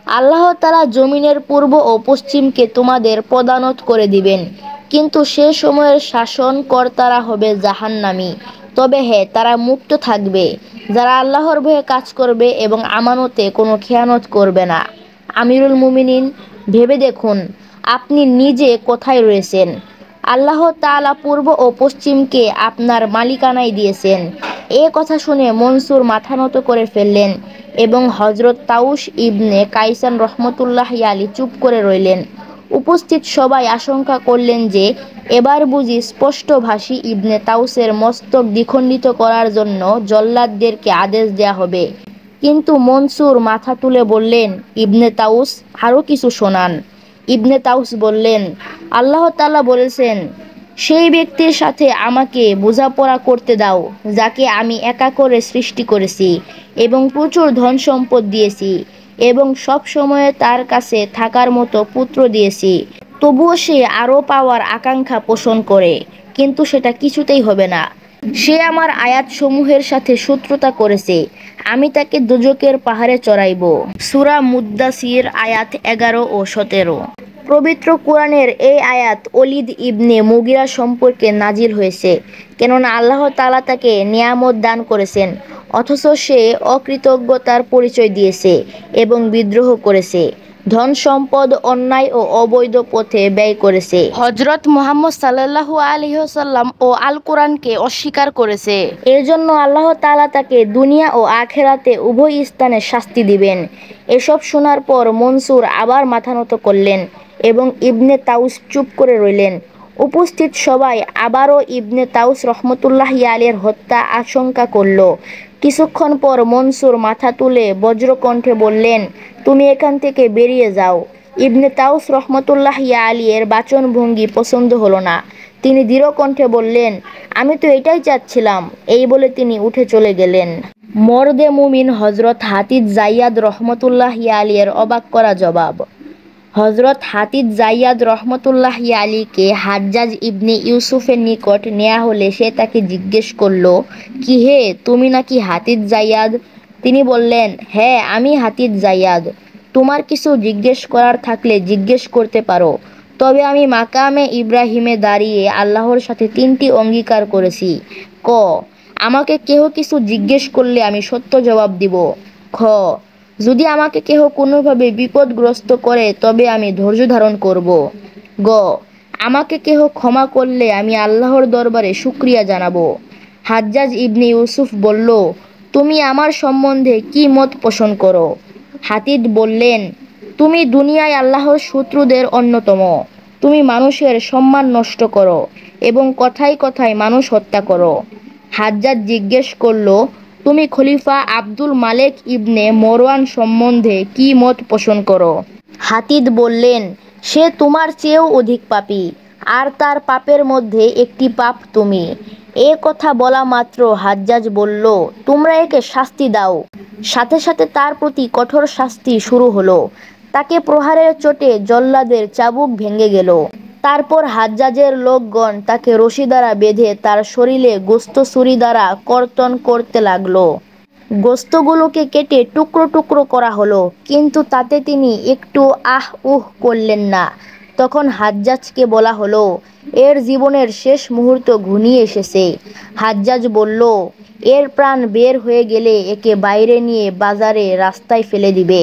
আল্লাহ তাআলা জমিনের পূর্ব ও পশ্চিমকে তোমাদের পদানত করে দিবেন, কিন্তু সে সময়ের শাসনকর্তারা হবে জাহান্নামী। তবে হ্যাঁ, তারা মুক্ত থাকবে যারা আল্লাহর ভয়ে কাজ করবে এবং আমানতে কোনো খেয়ানত করবে না। আমিরুল মুমিনিন, ভেবে দেখুন আপনি নিজে কোথায় রয়েছেন। আল্লাহ তাআলা পূর্ব ও পশ্চিমকে আপনার মালিকানায় দিয়েছেন। এ কথা শুনে মনসুর মাথা নত করে ফেললেন এবং হযরত তাউস ইবনে কাইসান রহমতুল্লাহি আলী চুপ করে রইলেন। উপস্থিত সবাই আশঙ্কা করলেন যে এবার বুঝি স্পষ্টভাষী ইবনে তাউসের মস্তক দ্বিখণ্ডিত করার জন্য জল্লাদদেরকে আদেশ দেয়া হবে। কিন্তু মনসুর মাথা তুলে বললেন, ইবনে তাউস, আরও কিছু শোনান। ইবনে তাউস বললেন, আল্লাহ তাআলা বলেছেন, সেই ব্যক্তির সাথে আমাকে বোঝাপড়া করতে দাও যাকে আমি একা করে সৃষ্টি করেছি এবং প্রচুর ধন সম্পদ দিয়েছি এবং সব সময়ে তার কাছে থাকার মতো পুত্র দিয়েছি। তবুও সে আরও পাওয়ার আকাঙ্ক্ষা পোষণ করে, কিন্তু সেটা কিছুতেই হবে না। সে আমার আয়াতসমূহের সাথে শত্রুতা করেছে, আমি তাকে দোজখের পাহাড়ে চড়াইব। সূরা মুদ্দাসির আয়াত 11 ও 17। পবিত্র কোরআনের এই আয়াত ওলীদ ইবনে মুগীরা সম্পর্কে নাজিল হয়েছে, কেননা আল্লাহ তাআলা তাকে নিয়ামত দান করেছেন, অথচ সে অকৃতজ্ঞতার পরিচয় দিয়েছে এবং বিদ্রোহ করেছে, ধন সম্পদ অন্যায় ও অবৈধ পথে ব্যয় করেছে, হযরত মুহাম্মদ সাল্লাল্লাহু আলাইহি ওয়াসাল্লাম ও আল কোরআনকে অস্বীকার করেছে। এর জন্য আল্লাহ তাআলা তাকে দুনিয়া ও আখিরাতে উভয় স্থানে শাস্তি দিবেন। এসব শোনার পর মনসুর আবার মাথা নত করলেন এবং ইবনে তাউস চুপ করে রইলেন। উপস্থিত সবাই আবারও ইবনে তাউস রহমতুল্লাহি আলাইহির হত্যা আশঙ্কা করল। কিছুক্ষণ পর মনসুর মাথা তুলে বজ্রকণ্ঠে বললেন, তুমি এখান থেকে বেরিয়ে যাও। ইবনে তাউস রহমতুল্লাহি আলাইহির বাচনভঙ্গি পছন্দ হলো না। তিনি দৃঢ় কণ্ঠে বললেন, আমি তো এটাই চাচ্ছিলাম। এই বলে তিনি উঠে চলে গেলেন। মর্দে মুমিন হযরত হাতিজ যাইয়াদ রহমতুল্লাহি আলাইহির অবাক করা জবাব। হযরত হাতিজ যাইয়াদ রহমতুল্লাহি আলীকে হাজ্জাজ ইবনে ইউসুফের নিকট নেয়া হলে সে তাকে জিজ্ঞেস করল, কি হে, তুমি নাকি হাতিজ যাইয়াদ? তিনি বললেন, হ্যাঁ, আমি হাতিজ যাইয়াদ। তোমার কিছু জিজ্ঞেস করার থাকলে জিজ্ঞেস করতে পারো। তবে আমি মাকামে ইব্রাহিমে দাঁড়িয়ে আল্লাহর সাথে 3টি অঙ্গীকার করেছি। ক, আমাকে কেহ কিছু জিজ্ঞেস করলে আমি সত্য জবাব দিব। খ, যদি আমাকে কেহ কোনোভাবে বিপদগ্রস্ত করে তবে আমি ধৈর্য ধারণ করব। গ, আমাকে কেহ ক্ষমা করলে আমি আল্লাহর দরবারে শুকরিয়া জানাবো। হাজ্জাজ ইবনে ইউসুফ বলল, তুমি আমার সম্বন্ধে কি মত পোষণ করো? হাতিদ বললেন, তুমি দুনিয়ায় আল্লাহর শত্রুদের অন্যতম। তুমি মানুষের সম্মান নষ্ট করো এবং কথায় কথায় মানুষ হত্যা করো। হাজ্জাজ জিজ্ঞেস করল, তুমি খলিফা আব্দুল মালেক ইবনে মরওয়ান সম্বন্ধে কি মত পোষণ করো? হাতিদ বললেন, সে তোমার চেয়েও অধিক পাপী, আর তার পাপের মধ্যে একটি পাপ তুমি। এ কথা বলা মাত্র হাজ্জাজ বলল, তোমরা একে শাস্তি দাও। সাথে সাথে তার প্রতি কঠোর শাস্তি শুরু হলো। তাকে প্রহারের চোটে জল্লাদের চাবুক ভেঙে গেল। তারপর হাজ্জাজের লোকগণ তাকে রশি দ্বারা বেঁধে তার শরীরে গোস্ত ছুরি দ্বারা কর্তন করতে লাগলো। গোস্তগুলোকে কেটে টুকরো টুকরো করা হলো, কিন্তু তাতে তিনি একটু আহ উহ করলেন না। তখন হাজ্জাজকে বলা হলো, এর জীবনের শেষ মুহূর্ত ঘনিয়ে এসেছে। হাজ্জাজ বলল, এর প্রাণ বের হয়ে গেলে একে বাইরে নিয়ে বাজারে রাস্তায় ফেলে দিবে।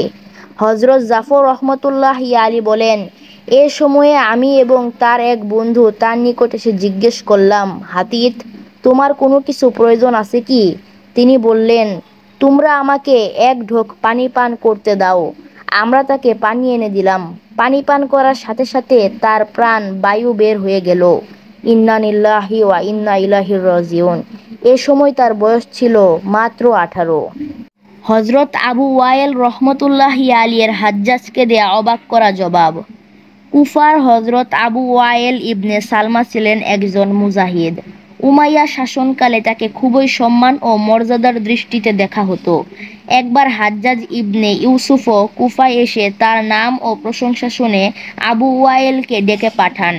হযরত জাফর রহমতুল্লাহি আলী বলেন, এ সময়ে আমি এবং তার এক বন্ধু তার নিকট এসে জিজ্ঞেস করলাম, হাতিত, তোমার কোনো কিছু প্রয়োজন আছে কি? তিনি বললেন, তোমরা আমাকে এক ঢোক পানি পান করতে দাও। আমরা তাকে পানি এনে দিলাম। পানি পান করার সাথে সাথে তার প্রাণ বায়ু বের হয়ে গেল। ইন্না লিল্লাহি ওয়া ইন্না ইলাইহি রাজিউন। এ সময় তার বয়স ছিল মাত্র 18। হযরত আবু ওয়াইল রহমতুল্লাহি আলিয়ের হাজ্জাজকে দেয়া অবাক করা জবাব। কুফার হযরত আবু ওয়াইল ইবনে সালমা ছিলেন একজন মুজাহিদ। উমাইয়া শাসনকালে তাকে খুবই সম্মান ও মর্যাদার দৃষ্টিতে দেখা হতো। একবার হাজ্জাজ ইবনে ইউসুফও কুফায় এসে তার নাম ও প্রশংসা শুনে আবু ওয়াইলকে ডেকে পাঠান।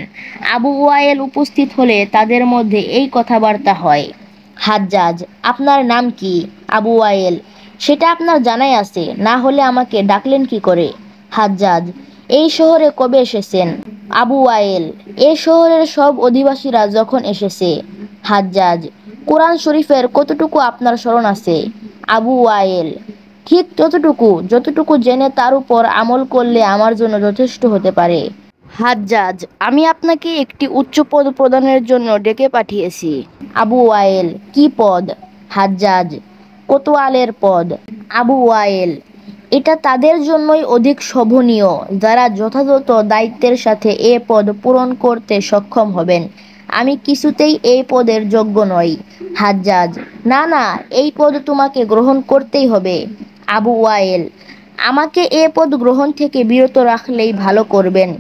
আবু ওয়াইল উপস্থিত হলে তাদের মধ্যে এই কথাবার্তা হয়। হাজ্জাজ, আপনার নাম কি? আবু ওয়াইল, সেটা আপনার জানাই আছে, না হলে আমাকে ডাকলেন কি করে? হাজ্জাজ, এই শহরে কবে এসেছেন? আবু ওয়াইল, এই শহরের সব অধিবাসীরা যখন এসেছে। হাজ্জাজ, কোরআন শরীফের কতটুকু আপনার স্মরণ আছে? আবু ওয়াইল, ঠিক যতটুকু জেনে তার উপর আমল করলে আমার জন্য যথেষ্ট হতে পারে। হাজ্জাজ, আমি আপনাকে একটি উচ্চ পদ প্রদানের জন্য ডেকে পাঠিয়েছি। আবু ওয়াইল, কি পদ? হাজ্জাজ, কোতোয়ালের পদ। আবু ওয়াইল, এটা তাদের জন্যই অধিক শোভনীয় যারা যথাযথ দায়িত্বের সাথে এ পদ পূরণ করতে সক্ষম হবেন। আমি কিছুতেই এই পদের যোগ্য নই। হাজ্জাজ, না না, এই পদ তোমাকে গ্রহণ করতেই হবে। আবু ওয়াইল, আমাকে এ পদ গ্রহণ থেকে বিরত রাখলেই ভালো করবেন।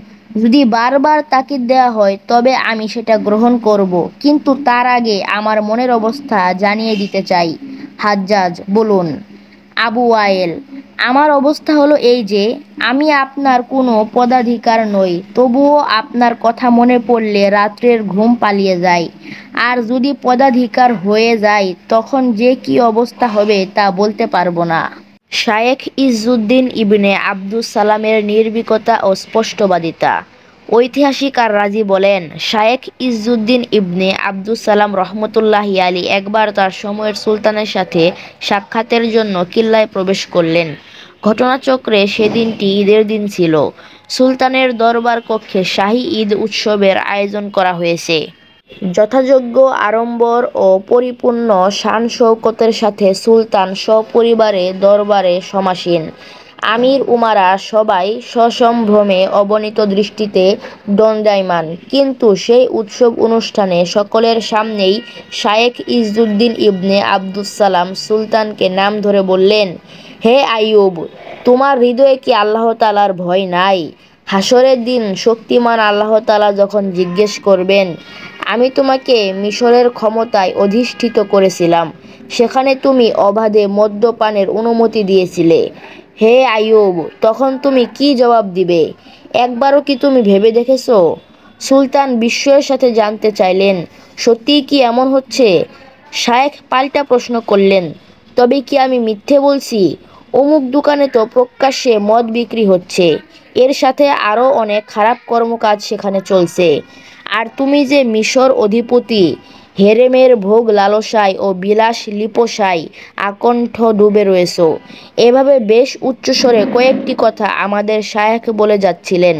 যদি বারবার তাকিদ দেওয়া হয় তবে আমি সেটা গ্রহণ করব, কিন্তু তার আগে আমার মনের অবস্থা জানিয়ে দিতে চাই। হাজ্জাজ, বলুন। আবু ওয়াইল, আমার অবস্থা হলো এই যে, আমি আপনার কোনো পদাধিকার নই, তবুও আপনার কথা মনে পড়লে রাত্রের ঘুম পালিয়ে যায়। আর যদি পদাধিকার হয়ে যায় তখন যে কি অবস্থা হবে তা বলতে পারবো না। শায়েখ ইজ্জুদ্দিন ইবনে আব্দুস সালামের নির্ভীকতা ও স্পষ্টবাদিতা। ঐতিহাসিক আর রাজি বলেন, শায়েখ ইজ্জুদ্দিন ইবনে আব্দুস সালাম রহমতুল্লাহি আলী একবার তার সময়ের সুলতানের সাথে সাক্ষাতের জন্য কিল্লায় প্রবেশ করলেন। ঘটনাচক্রে সেদিনটি ঈদের দিন ছিল। সুলতানের দরবার কক্ষে শাহী ঈদ উৎসবের আয়োজন করা হয়েছে। যথাযোগ্য আড়ম্বর ও পরিপূর্ণ শান শৌকতের সাথে সুলতান সপরিবারে দরবারে সমাসীন। আমির উমারা সবাই সসম্ভ্রমে অবনীত দৃষ্টিতে দণ্ডায়মান। কিন্তু সেই উৎসব অনুষ্ঠানে সকলের সামনেই শায়েখ ইজ্জুদ্দিন ইবনে আব্দুস সালাম সুলতানকে নাম ধরে বললেন, হে আইয়ুব, তোমার হৃদয়ে কি আল্লাহ তাআলার ভয় নাই? হাসরের দিন শক্তিমান আল্লাহ তাআলা যখন জিজ্ঞেস করবেন, আমি তোমাকে মিশরের ক্ষমতায় অধিষ্ঠিত করেছিলাম, সেখানে তুমি অবাধে মদ্যপানের অনুমতি দিয়েছিলে। হে আইয়ুব, তখন তুমি কি জবাব দিবে? একবারও কি তুমি ভেবে দেখেছো? সুলতান বিস্ময়ের সাথে জানতে চাইলেন, সত্যিই কি এমন হচ্ছে? শায়েখ পাল্টা প্রশ্ন করলেন, তবে কি আমি মিথ্যে বলছি? অমুক দোকানে তো প্রকাশ্যে মদ বিক্রি হচ্ছে, এর সাথে আরও অনেক খারাপ কর্মকাজ সেখানে চলছে। আর তুমি যে মিশর অধিপতি, হেরেমের ভোগ লালসায় ও বিলাস লিপসায় আকণ্ঠ ডুবে রয়েছ। এভাবে বেশ উচ্চস্বরে কয়েকটি কথা আমাদের শায়েখ বলে যাচ্ছিলেন,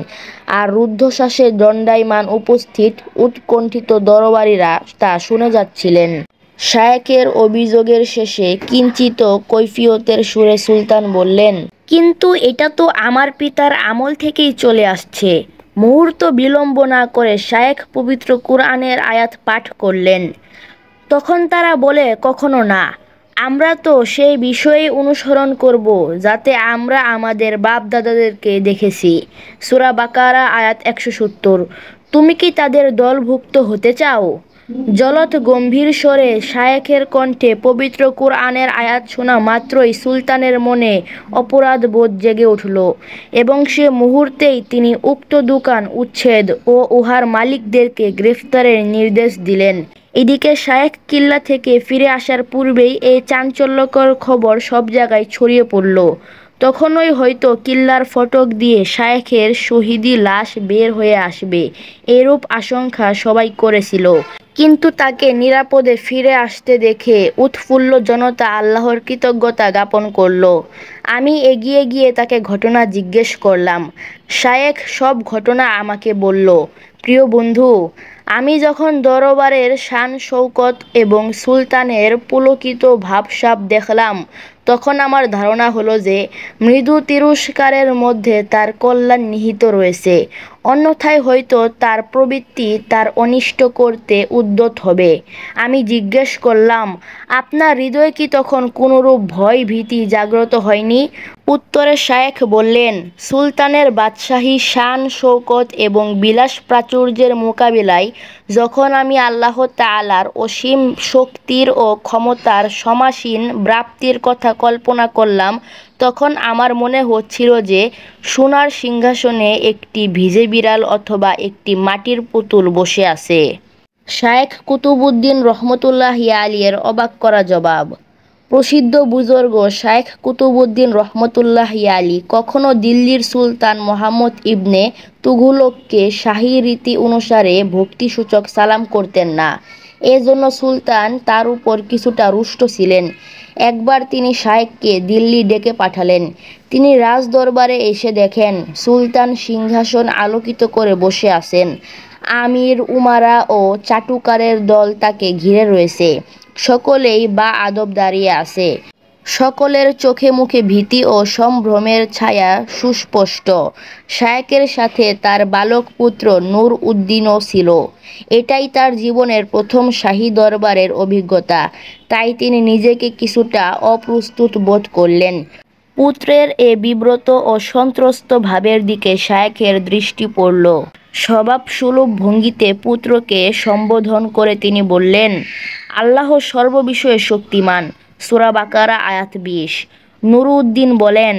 আর রুদ্ধশ্বাসে দণ্ডায়মান উপস্থিত উৎকণ্ঠিত দরবারীরা তা শুনে যাচ্ছিলেন। শায়েখের অভিযোগের শেষে কিঞ্চিত কৈফিয়তের সুরে সুলতান বললেন, কিন্তু এটা তো আমার পিতার আমল থেকেই চলে আসছে। মুহূর্ত বিলম্ব না করে শায়েখ পবিত্র কুরআনের আয়াত পাঠ করলেন। তখন তারা বলে, কখনো না, আমরা তো সেই বিষয়েই অনুসরণ করব যাতে আমরা আমাদের বাপ দাদাদেরকে দেখেছি। সূরা বাকারা আয়াত ১৭০। তুমি কি তাদের দলভুক্ত হতে চাও? জলৎ গম্ভীর স্বরে শায়েখের কণ্ঠে পবিত্র কুরআনের আয়াত শোনা মাত্রই সুলতানের মনে অপরাধ বোধ জেগে উঠল এবং সে মুহূর্তেই তিনি উক্ত দোকান উচ্ছেদ ও উহার মালিকদেরকে গ্রেফতারের নির্দেশ দিলেন। এদিকে শায়েখ কিল্লা থেকে ফিরে আসার পূর্বেই এই চাঞ্চল্যকর খবর সব জায়গায় ছড়িয়ে পড়ল। তখনই হয়তো কিল্লার ফটক দিয়ে শায়েখের শহীদি লাশ বের হয়ে আসবে, এরূপ আশঙ্কা সবাই করেছিল। কিন্তু তাকে নিরাপদে ফিরে আসতে দেখে উৎফুল্ল জনতা আল্লাহর কৃতজ্ঞতা জ্ঞাপন করল। আমি এগিয়ে গিয়ে তাকে ঘটনা জিজ্ঞেস করলাম। শায়েখ সব ঘটনা আমাকে বলল। প্রিয় বন্ধু, আমি যখন দরবারের শান শৌকত এবং সুলতানের পুলকিত ভাবসাব দেখলাম, তখন আমার ধারণা হলো যে মৃদু তিরস্কারের মধ্যে তার কল্যাণ নিহিত রয়েছে, অন্যথায় হয়তো তার প্রবৃত্তি তার অনিষ্ট করতে উদ্যত হবে। আমি জিজ্ঞেস করলাম, আপনার হৃদয়ে কি তখন কোনরূপ ভয় ভীতি জাগ্রত হয়নি? উত্তরে শায়েখ বললেন, সুলতানের বাদশাহী শান শৌকত এবং বিলাস প্রাচুর্যের মোকাবিলায় যখন আমি আল্লাহ তাআলার অসীম শক্তির ও ক্ষমতার সমাসীন ব্যাপ্তির কথা কল্পনা করলাম, তখন আমার মনে হচ্ছিল যে সোনার সিংহাসনে একটি ভিজে বিড়াল অথবা একটি মাটির পুতুল বসে আছে। শায়েখ কুতুবউদ্দিন রহমতুল্লাহি আলাইহির অবাক করা জবাব। প্রসিদ্ধ বুজুর্গ শায়েখ কুতুবউদ্দিন রহমতুল্লাহি আলাইহি কখনো দিল্লির সুলতান মুহাম্মদ ইবনে তুঘলককে শাহী রীতি অনুসারে ভক্তিসূচক সালাম করতেন না। এজন্য সুলতান তার উপর কিছুটা রুষ্ট ছিলেন। একবার তিনি শায়েখকে দিল্লি ডেকে পাঠালেন। তিনি রাজদরবারে এসে দেখেন সুলতান সিংহাসন আলোকিত করে বসে আছেন। আমির উমারা ও চাটুকারের দল তাকে ঘিরে রয়েছে। সকলেই বা আদব দাঁড়িয়ে আছে। সকলের চোখে মুখে ভীতি ও সম্ভ্রমের ছায়া সুস্পষ্ট। শায়েখের সাথে তার বালক পুত্র নূর উদ্দিনও ছিল। এটাই তার জীবনের প্রথম শাহী দরবারের অভিজ্ঞতা, তাই তিনি নিজেকে কিছুটা অপ্রস্তুত বোধ করলেন। পুত্রের এ বিব্রত ও সন্ত্রস্ত ভাবের দিকে শায়েখের দৃষ্টি পড়ল। স্বভাবসুলভ ভঙ্গিতে পুত্রকে সম্বোধন করে তিনি বললেন, আল্লাহ সর্ববিষয়ে শক্তিমান। সূরা বাকারা আয়াত ২০। নুরউদ্দিন বলেন,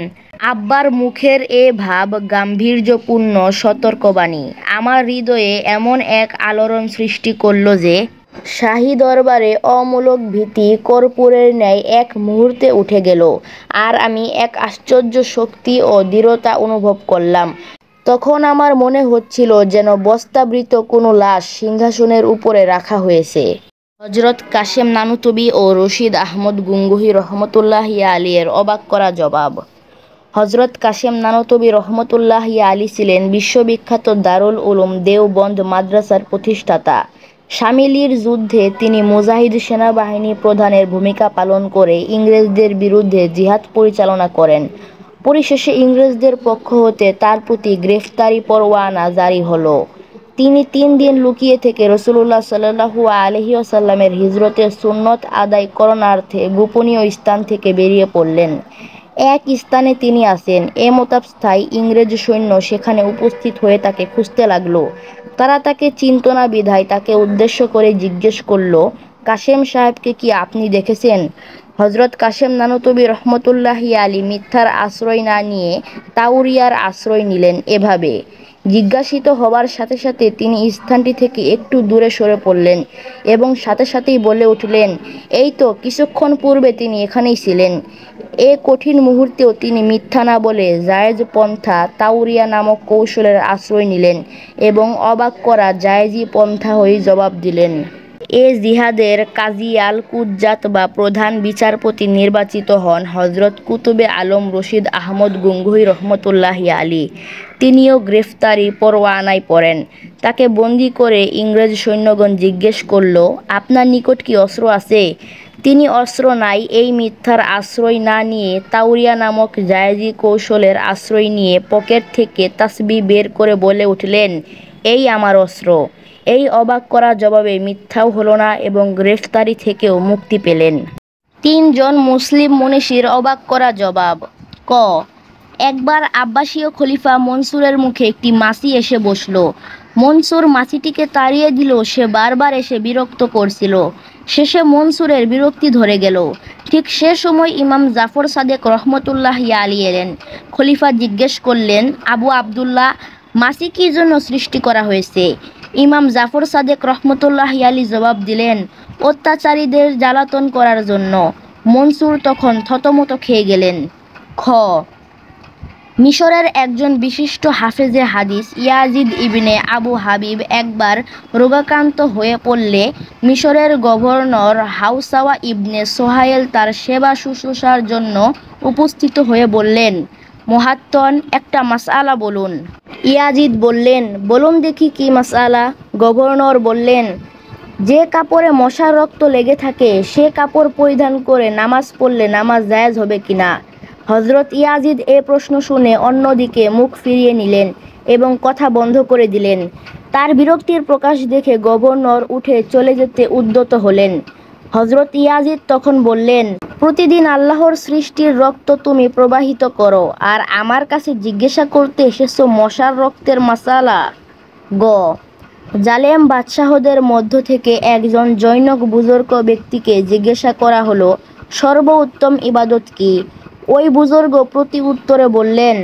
আব্বার মুখের এ ভাব গাম্ভীর্যপূর্ণ সতর্কবাণী আমার হৃদয়ে এমন এক আলোড়ন সৃষ্টি করল যে শাহী দরবারে অমূলক ভীতি কর্পূরের ন্যায় এক মুহূর্তে উঠে গেল, আর আমি এক আশ্চর্য শক্তি ও দৃঢ়তা অনুভব করলাম। তখন আমার মনে হচ্ছিল যেন বস্তাবৃত কোনো লাশ সিংহাসনের উপরে রাখা হয়েছে। হযরত কাশেম নানুতুবি ও রশিদ আহমদ গঙ্গোহী রহমতুল্লাহি আলাইহির অবাক করা জবাব। হযরত কাশেম নানুতুবি রহমতুল্লাহি আলাইহি ছিলেন বিশ্ববিখ্যাত দারুল উলুম দেওবন্দ মাদ্রাসার প্রতিষ্ঠাতা। শামিলির যুদ্ধে তিনি মুজাহিদ সেনাবাহিনী প্রধানের ভূমিকা পালন করে ইংরেজদের বিরুদ্ধে জিহাদ পরিচালনা করেন। পরিশেষে ইংরেজদের পক্ষ হতে তার প্রতি গ্রেফতারি পরোয়ানা জারি হলো। তিনি ৩ দিন লুকিয়ে থেকে রাসূলুল্লাহ সাল্লাল্লাহু আলাইহি ওয়াসাল্লামের হিজরতের সুন্নত আদায় করণার্থে গোপনীয় স্থান থেকে বেরিয়ে পড়লেন। এক স্থানে তিনি আছেন, এ মোতাবস্থায় ইংরেজ সৈন্য সেখানে উপস্থিত হয়ে তাকে খুঁজতে লাগলো। তারা তাকে চিনত না বিধায় তাকে উদ্দেশ্য করে জিজ্ঞেস করল, কাশেম সাহেবকে কি আপনি দেখেছেন? হযরত কাশেম নানুতুবি রহমতুল্লাহি আলাইহি মিথ্যার আশ্রয় না নিয়ে তাওরিয়ার আশ্রয় নিলেন। এভাবে জিজ্ঞাসিত হবার সাথে সাথে তিনি স্থানটি থেকে একটু দূরে সরে পড়লেন এবং সাথে সাথেই বলে উঠলেন, এই তো কিছুক্ষণ পূর্বে তিনি এখানেই ছিলেন। এ কঠিন মুহূর্তেও তিনি মিথ্যা না বলে জায়েজ পন্থা তাওরিয়া নামক কৌশলের আশ্রয় নিলেন এবং অবাক করা জায়েজি পন্থা হয়ে জবাব দিলেন। এ জিহাদের কাজী আল কুজ্জাত বা প্রধান বিচারপতি নির্বাচিত হন হজরত কুতুবে আলম রশিদ আহমদ গঙ্গুহি রহমতুল্লাহি আলী। তিনিও গ্রেফতারি পরোয়ানায় পড়েন। তাকে বন্দি করে ইংরেজ সৈন্যগণ জিজ্ঞেস করল, আপনার নিকট কি অস্ত্র আছে? তিনি অস্ত্র নাই এই মিথ্যার আশ্রয় না নিয়ে তাওরিয়া নামক জায়েজি কৌশলের আশ্রয় নিয়ে পকেট থেকে তাসবিহ বের করে বলে উঠলেন, এই আমার অস্ত্র। এই অবাক করা জবাবে মিথ্যাও হলো না এবং গ্রেফতারি থেকেও মুক্তি পেলেন। ৩ জন মুসলিম মনীষীর অবাক করা জবাব। ক, একবার আব্বাসীয় খলিফা মনসুরের মুখে একটি মাছি এসে বসল। মনসুর মাছিটিকে তাড়িয়ে দিলেও সে বারবার এসে বিরক্ত করছিল। শেষে মনসুরের বিরক্তি ধরে গেল। ঠিক সে সময় ইমাম জাফর সাদেক রহমতুল্লাহি আলী এলেন। খলিফা জিজ্ঞেস করলেন, আবু আবদুল্লাহ, মাছি কি জন্য সৃষ্টি করা হয়েছে? ইমাম জাফর সাদেক রহমতুল্লাহি আলী জবাব দিলেন, অত্যাচারীদের জ্বালাতন করার জন্য। মনসুর তখন থতমত খেয়ে গেলেন। খ, মিশরের একজন বিশিষ্ট হাফেজে হাদিস ইয়াজিদ ইবনে আবু হাবিব একবার রোগাক্রান্ত হয়ে পড়লে মিশরের গভর্নর হাওসাওয়া ইবনে সোহাইল তার সেবা শুশ্রূষার জন্য উপস্থিত হয়ে বললেন, মুহাত্তন, একটা মাসআলা বলুন। ইয়াজিদ বললেন, বলুন দেখি কি মাসআলা? গভর্নর বললেন, যে কাপড়ে মশার রক্ত লেগে থাকে সে কাপড় পরিধান করে নামাজ পড়লে নামাজ জায়েজ হবে কিনা? হযরত ইয়াজিদ এ প্রশ্ন শুনে অন্যদিকে মুখ ফিরিয়ে নিলেন এবং কথা বন্ধ করে দিলেন। তার বিরক্তির প্রকাশ দেখে গভর্নর উঠে চলে যেতে উদ্যত হলেন। হযরত ইয়াজিদ তখন বললেন, প্রতিদিন আল্লাহর সৃষ্টির রক্ত তুমি প্রবাহিত করো, আর আমার কাছে জিজ্ঞাসা করতে এসেছো মশার রক্তের মাসালা? গ, জালেম বাদশাহদের মধ্য থেকে একজন জনৈক বুজুর্গ ব্যক্তিকে জিজ্ঞাসা করা হলো, সর্বোত্তম ইবাদত কি? ওই বুজুর্গ প্রতি উত্তরে বললেন,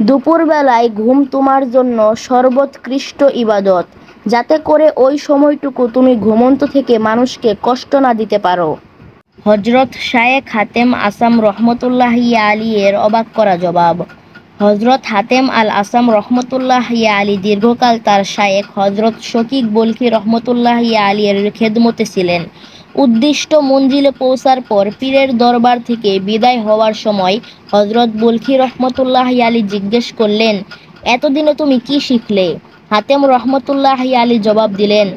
দুপুরবেলায় ঘুম তোমার জন্য সর্বোৎকৃষ্ট ইবাদত, যাতে করে ওই সময়টুকু তুমি ঘুমন্ত থেকে মানুষকে কষ্ট না দিতে পারো। হযরত শায়েখ হাতেম আসাম রহমতুল্লাহি আলী এর অবাক করা জবাব। হযরত হাতেম আল আসাম রহমতুল্লাহি আলী দীর্ঘকাল তার শায়েখ হযরত শকীক বলখি রহমতুল্লাহি আলী এর খেদমতে ছিলেন। উদ্দিষ্ট মঞ্জিলে পৌঁছার পর পীরের দরবার থেকে বিদায় হওয়ার সময় হযরত বলখি রহমতুল্লাহি আলী জিজ্ঞেস করলেন, এতদিনে তুমি কি শিখলে? হাতেম রহমতুল্লাহি আলী জবাব দিলেন,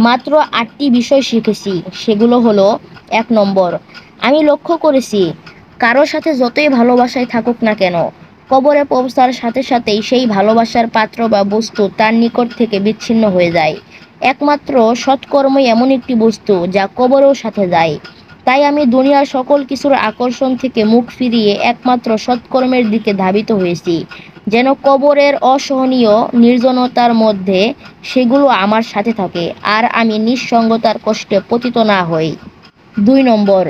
মাত্র 8টি বিষয় শিখেছি। সেগুলো হলো, 1 নম্বর, আমি লক্ষ্য করেছি কারো সাথে যতই ভালোবাসায় থাকুক না কেন, কবরে পৌঁছার সাথে সাথেই সেই ভালোবাসার পাত্র বা বস্তু তার নিকট থেকে বিচ্ছিন্ন হয়ে যায়। একমাত্র সৎকর্মই এমন একটি বস্তু যা কবরেও সাথে যায়। তাই আমি দুনিয়ার সকল কিছুর আকর্ষণ থেকে মুখ ফিরিয়ে একমাত্র সৎকর্মের দিকে ধাবিত হয়েছি, যেন কবরের অসহনীয় নির্জনতার মধ্যে সেগুলো আমার সাথে থাকে আর আমি নিঃসঙ্গতার কষ্টে পতিত না হই। 2 নম্বর,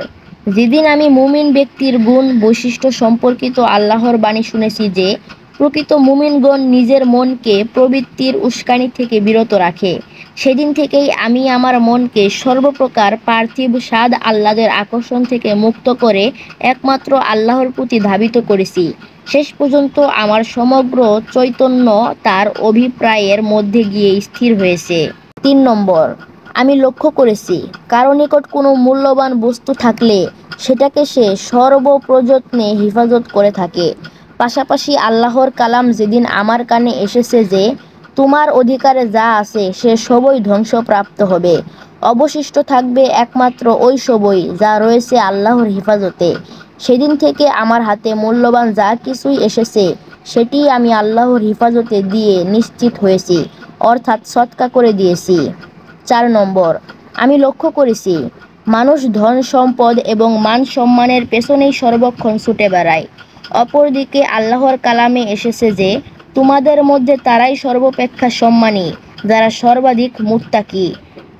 যেদিন আমি মুমিন ব্যক্তির গুণ বৈশিষ্ট্য সম্পর্কিত আল্লাহর বাণী শুনেছি যে প্রকৃত মুমিনগণ নিজের মনকে প্রবৃত্তির উস্কানি থেকে বিরত রাখে, সেদিন থেকেই আমি আমার মনকে সর্বপ্রকার পার্থিব স্বাদ আহ্লাদের আকর্ষণ থেকে মুক্ত করে একমাত্র আল্লাহর প্রতি ধাবিত করেছি। শেষ পর্যন্ত আমার সমগ্র চৈতন্য তার অভিপ্রায়ের মধ্যে গিয়ে স্থির হয়েছে। 3 নম্বর, আমি লক্ষ্য করেছি কারো নিকট কোনো মূল্যবান বস্তু থাকলে সেটাকে সে সর্বপ্রযত্নে হিফাজত করে থাকে। পাশাপাশি আল্লাহর কালাম যেদিন আমার কানে এসেছে যে তোমার অধিকারে যা আছে সে সবই ধ্বংসপ্রাপ্ত হবে, অবশিষ্ট থাকবে একমাত্র ওই সবই যা রয়েছে আল্লাহর হেফাজতে, সেদিন থেকে আমার হাতে মূল্যবান যা কিছুই এসেছে সেটি আমি আল্লাহর হেফাজতে দিয়ে নিশ্চিত হয়েছি, অর্থাৎ সদকা করে দিয়েছি। 4 নম্বর, আমি লক্ষ্য করেছি মানুষ ধন সম্পদ এবং মান সম্মানের পেছনেই সর্বক্ষণ ছুটে বেড়ায়। অপরদিকে আল্লাহর কালামে এসেছে যে তোমাদের মধ্যে তারাই সর্বাপেক্ষা সম্মানী যারা সর্বাধিক মুত্তাকি।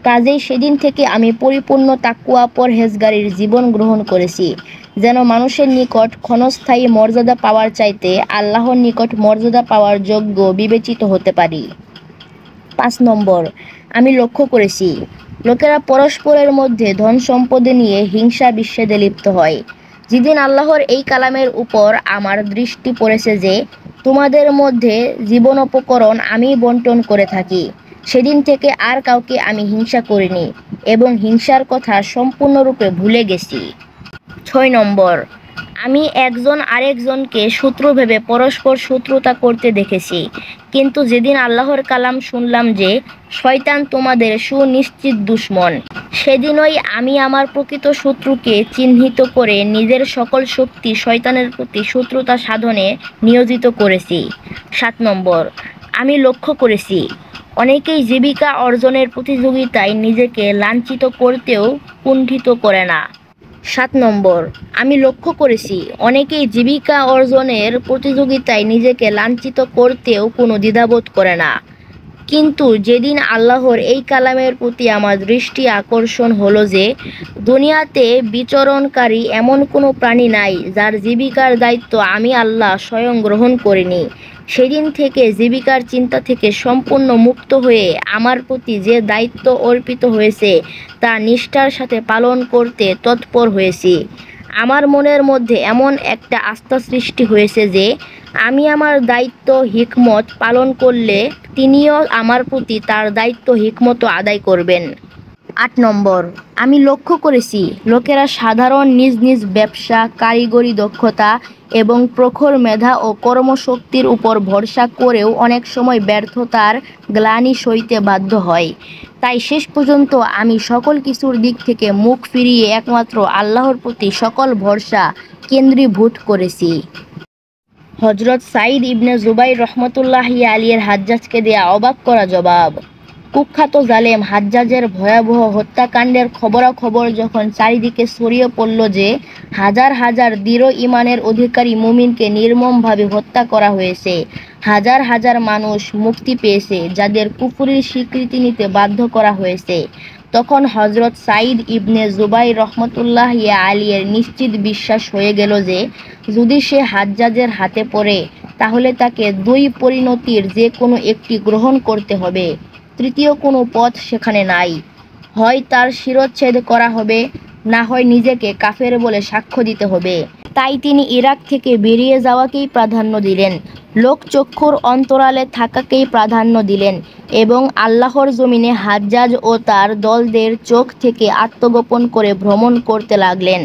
কাজেই সেদিন থেকে আমি পরিপূর্ণ তাকওয়া পরহেজগারির জীবন গ্রহণ করেছি, যেন মানুষের নিকট ক্ষণস্থায়ী মর্যাদা পাওয়ার চাইতে আল্লাহর নিকট মর্যাদা পাওয়ার যোগ্য বিবেচিত হতে পারি। 5 নম্বর, আমি লক্ষ্য করেছি লোকেরা পরস্পরের মধ্যে ধন সম্পদে নিয়ে হিংসা বিচ্ছেদে লিপ্ত হয়। যেদিন আল্লাহর এই কালামের উপর আমার দৃষ্টি পড়েছে যে তোমাদের মধ্যে জীবনোপকরণ আমি বন্টন করে থাকি, সেদিন থেকে আর কাউকে আমি হিংসা করিনি এবং হিংসার কথা সম্পূর্ণরূপে ভুলে গেছি। 6 নম্বর, আমি একজন আরেকজনকে শত্রু ভেবে পরস্পর শত্রুতা করতে দেখেছি, কিন্তু যেদিন আল্লাহর কালাম শুনলাম যে শয়তান তোমাদের সুনিশ্চিত দুশমন, সেদিনই আমি আমার প্রকৃত শত্রুকে চিহ্নিত করে নিজের সকল শক্তি শয়তানের প্রতি শত্রুতা সাধনে নিয়োজিত করেছি। 7 নম্বর, আমি লক্ষ্য করেছি অনেকেই জীবিকা অর্জনের প্রতিযোগিতায় নিজেকে লাঞ্ছিত করতেও কুণ্ঠিত করে না। 7 নম্বর, আমি লক্ষ্য করেছি অনেকেই জীবিকা অর্জনের প্রতিযোগিতায় নিজেকে লাঞ্ছিত করতেও কোনো দ্বিধাবোধ করে না, কিন্তু যেদিন আল্লাহর এই কালামের প্রতি আমার দৃষ্টি আকর্ষণ হলো যে দুনিয়াতে বিচরণকারী এমন কোনো প্রাণী নাই যার জীবিকার দায়িত্ব আমি আল্লাহ স্বয়ং গ্রহণ করিনি, সেদিন থেকে জীবিকার চিন্তা থেকে সম্পূর্ণ মুক্ত হয়ে আমার প্রতি যে দায়িত্ব অর্পিত হয়েছে তা নিষ্ঠার সাথে পালন করতে তৎপর হয়েছি। আমার মনের মধ্যে এমন একটা আস্থা সৃষ্টি হয়েছে যে আমি আমার দায়িত্ব হিকমত পালন করলে তিনিও আমার প্রতি তার দায়িত্ব হিকমত আদায় করবেন। 8 নম্বর, আমি লক্ষ্য করেছি লোকেরা সাধারণ নিজ নিজ ব্যবসা, কারিগরি দক্ষতা এবং প্রখর মেধা ও কর্মশক্তির উপর ভরসা করেও অনেক সময় ব্যর্থতার গ্লানি সইতে বাধ্য হয়। তাই শেষ পর্যন্ত আমি সকল কিছুর দিক থেকে মুখ ফিরিয়ে একমাত্র আল্লাহর প্রতি সকল ভরসা কেন্দ্রীভূত করেছি। হযরত সাঈদ ইবনে জুবাইর রহমতুল্লাহি আলাইহির হাজ্জাজকে দেয়া অবাক করা জবাব। কুখ্যাত জালেম হাজ্জাজের ভয়াবহ হত্যাকাণ্ডের খবরাখবর যখন চারিদিকে ছড়িয়ে পড়ল যে হাজার হাজার দৃঢ় ঈমানের অধিকারী মুমিনকে নির্মমভাবে হত্যা করা হয়েছে, হাজার হাজার মানুষ মুক্তি পেয়েছে যাদের কুফরির স্বীকৃতি নিতে বাধ্য করা হয়েছে, তখন হযরত সাঈদ ইবনে জুবাইর রহমতুল্লাহি আলাইহির নিশ্চিত বিশ্বাস হয়ে গেল যে যদি সে হাজ্জাজের হাতে পড়ে তাহলে তাকে দুই পরিণতির যে কোনো একটি গ্রহণ করতে হবে, তৃতীয় কোনো পথ সেখানে নাই। হয় তার শিরচ্ছেদ করা হবে, না হয় নিজেকে কাফের বলে সাক্ষ্য দিতে হবে। তাই তিনি ইরাক থেকে বেরিয়ে যাওয়াকেই প্রাধান্য দিলেন, লোকচক্ষুর অন্তরালে থাকাকেই প্রাধান্য দিলেন এবং আল্লাহর জমিনে হাজ্জাজ ও তার দলদের চোখ থেকে আত্মগোপন করে ভ্রমণ করতে লাগলেন।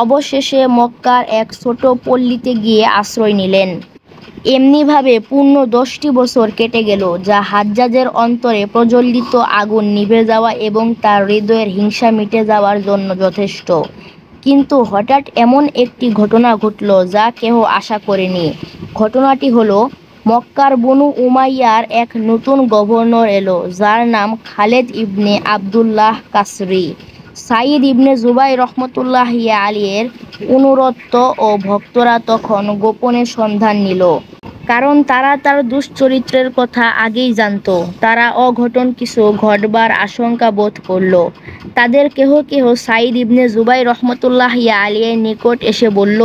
অবশেষে মক্কার এক ছোট পল্লীতে গিয়ে আশ্রয় নিলেন। এমনিভাবে পূর্ণ 10টি বছর কেটে গেল, যা হাজ্জাজের অন্তরে প্রজ্বলিত আগুন নিভে যাওয়া এবং তার হৃদয়ের হিংসা মিটে যাওয়ার জন্য যথেষ্ট। কিন্তু হঠাৎ এমন একটি ঘটনা ঘটল যা কেহ আশা করেনি। ঘটনাটি হলো মক্কার বনু উমাইয়ার এক নতুন গভর্নর এলো, যার নাম খালেদ ইবনে আবদুল্লাহ কাসরি। সাঈদ ইবনে জুবাইর রহমতুল্লাহি আলাইহির অনুরক্ত ও ভক্তরা তখন গোপনে সন্ধান নিল, কারণ তারা তার দুশ্চরিত্রের কথা আগেই জানত। তারা অঘটন কিছু ঘটবার আশঙ্কা বোধ করল। তাদের কেহ কেহ সাঈদ ইবনে জুবাইর রহমতুল্লাহি আলাইহির নিকট এসে বলল,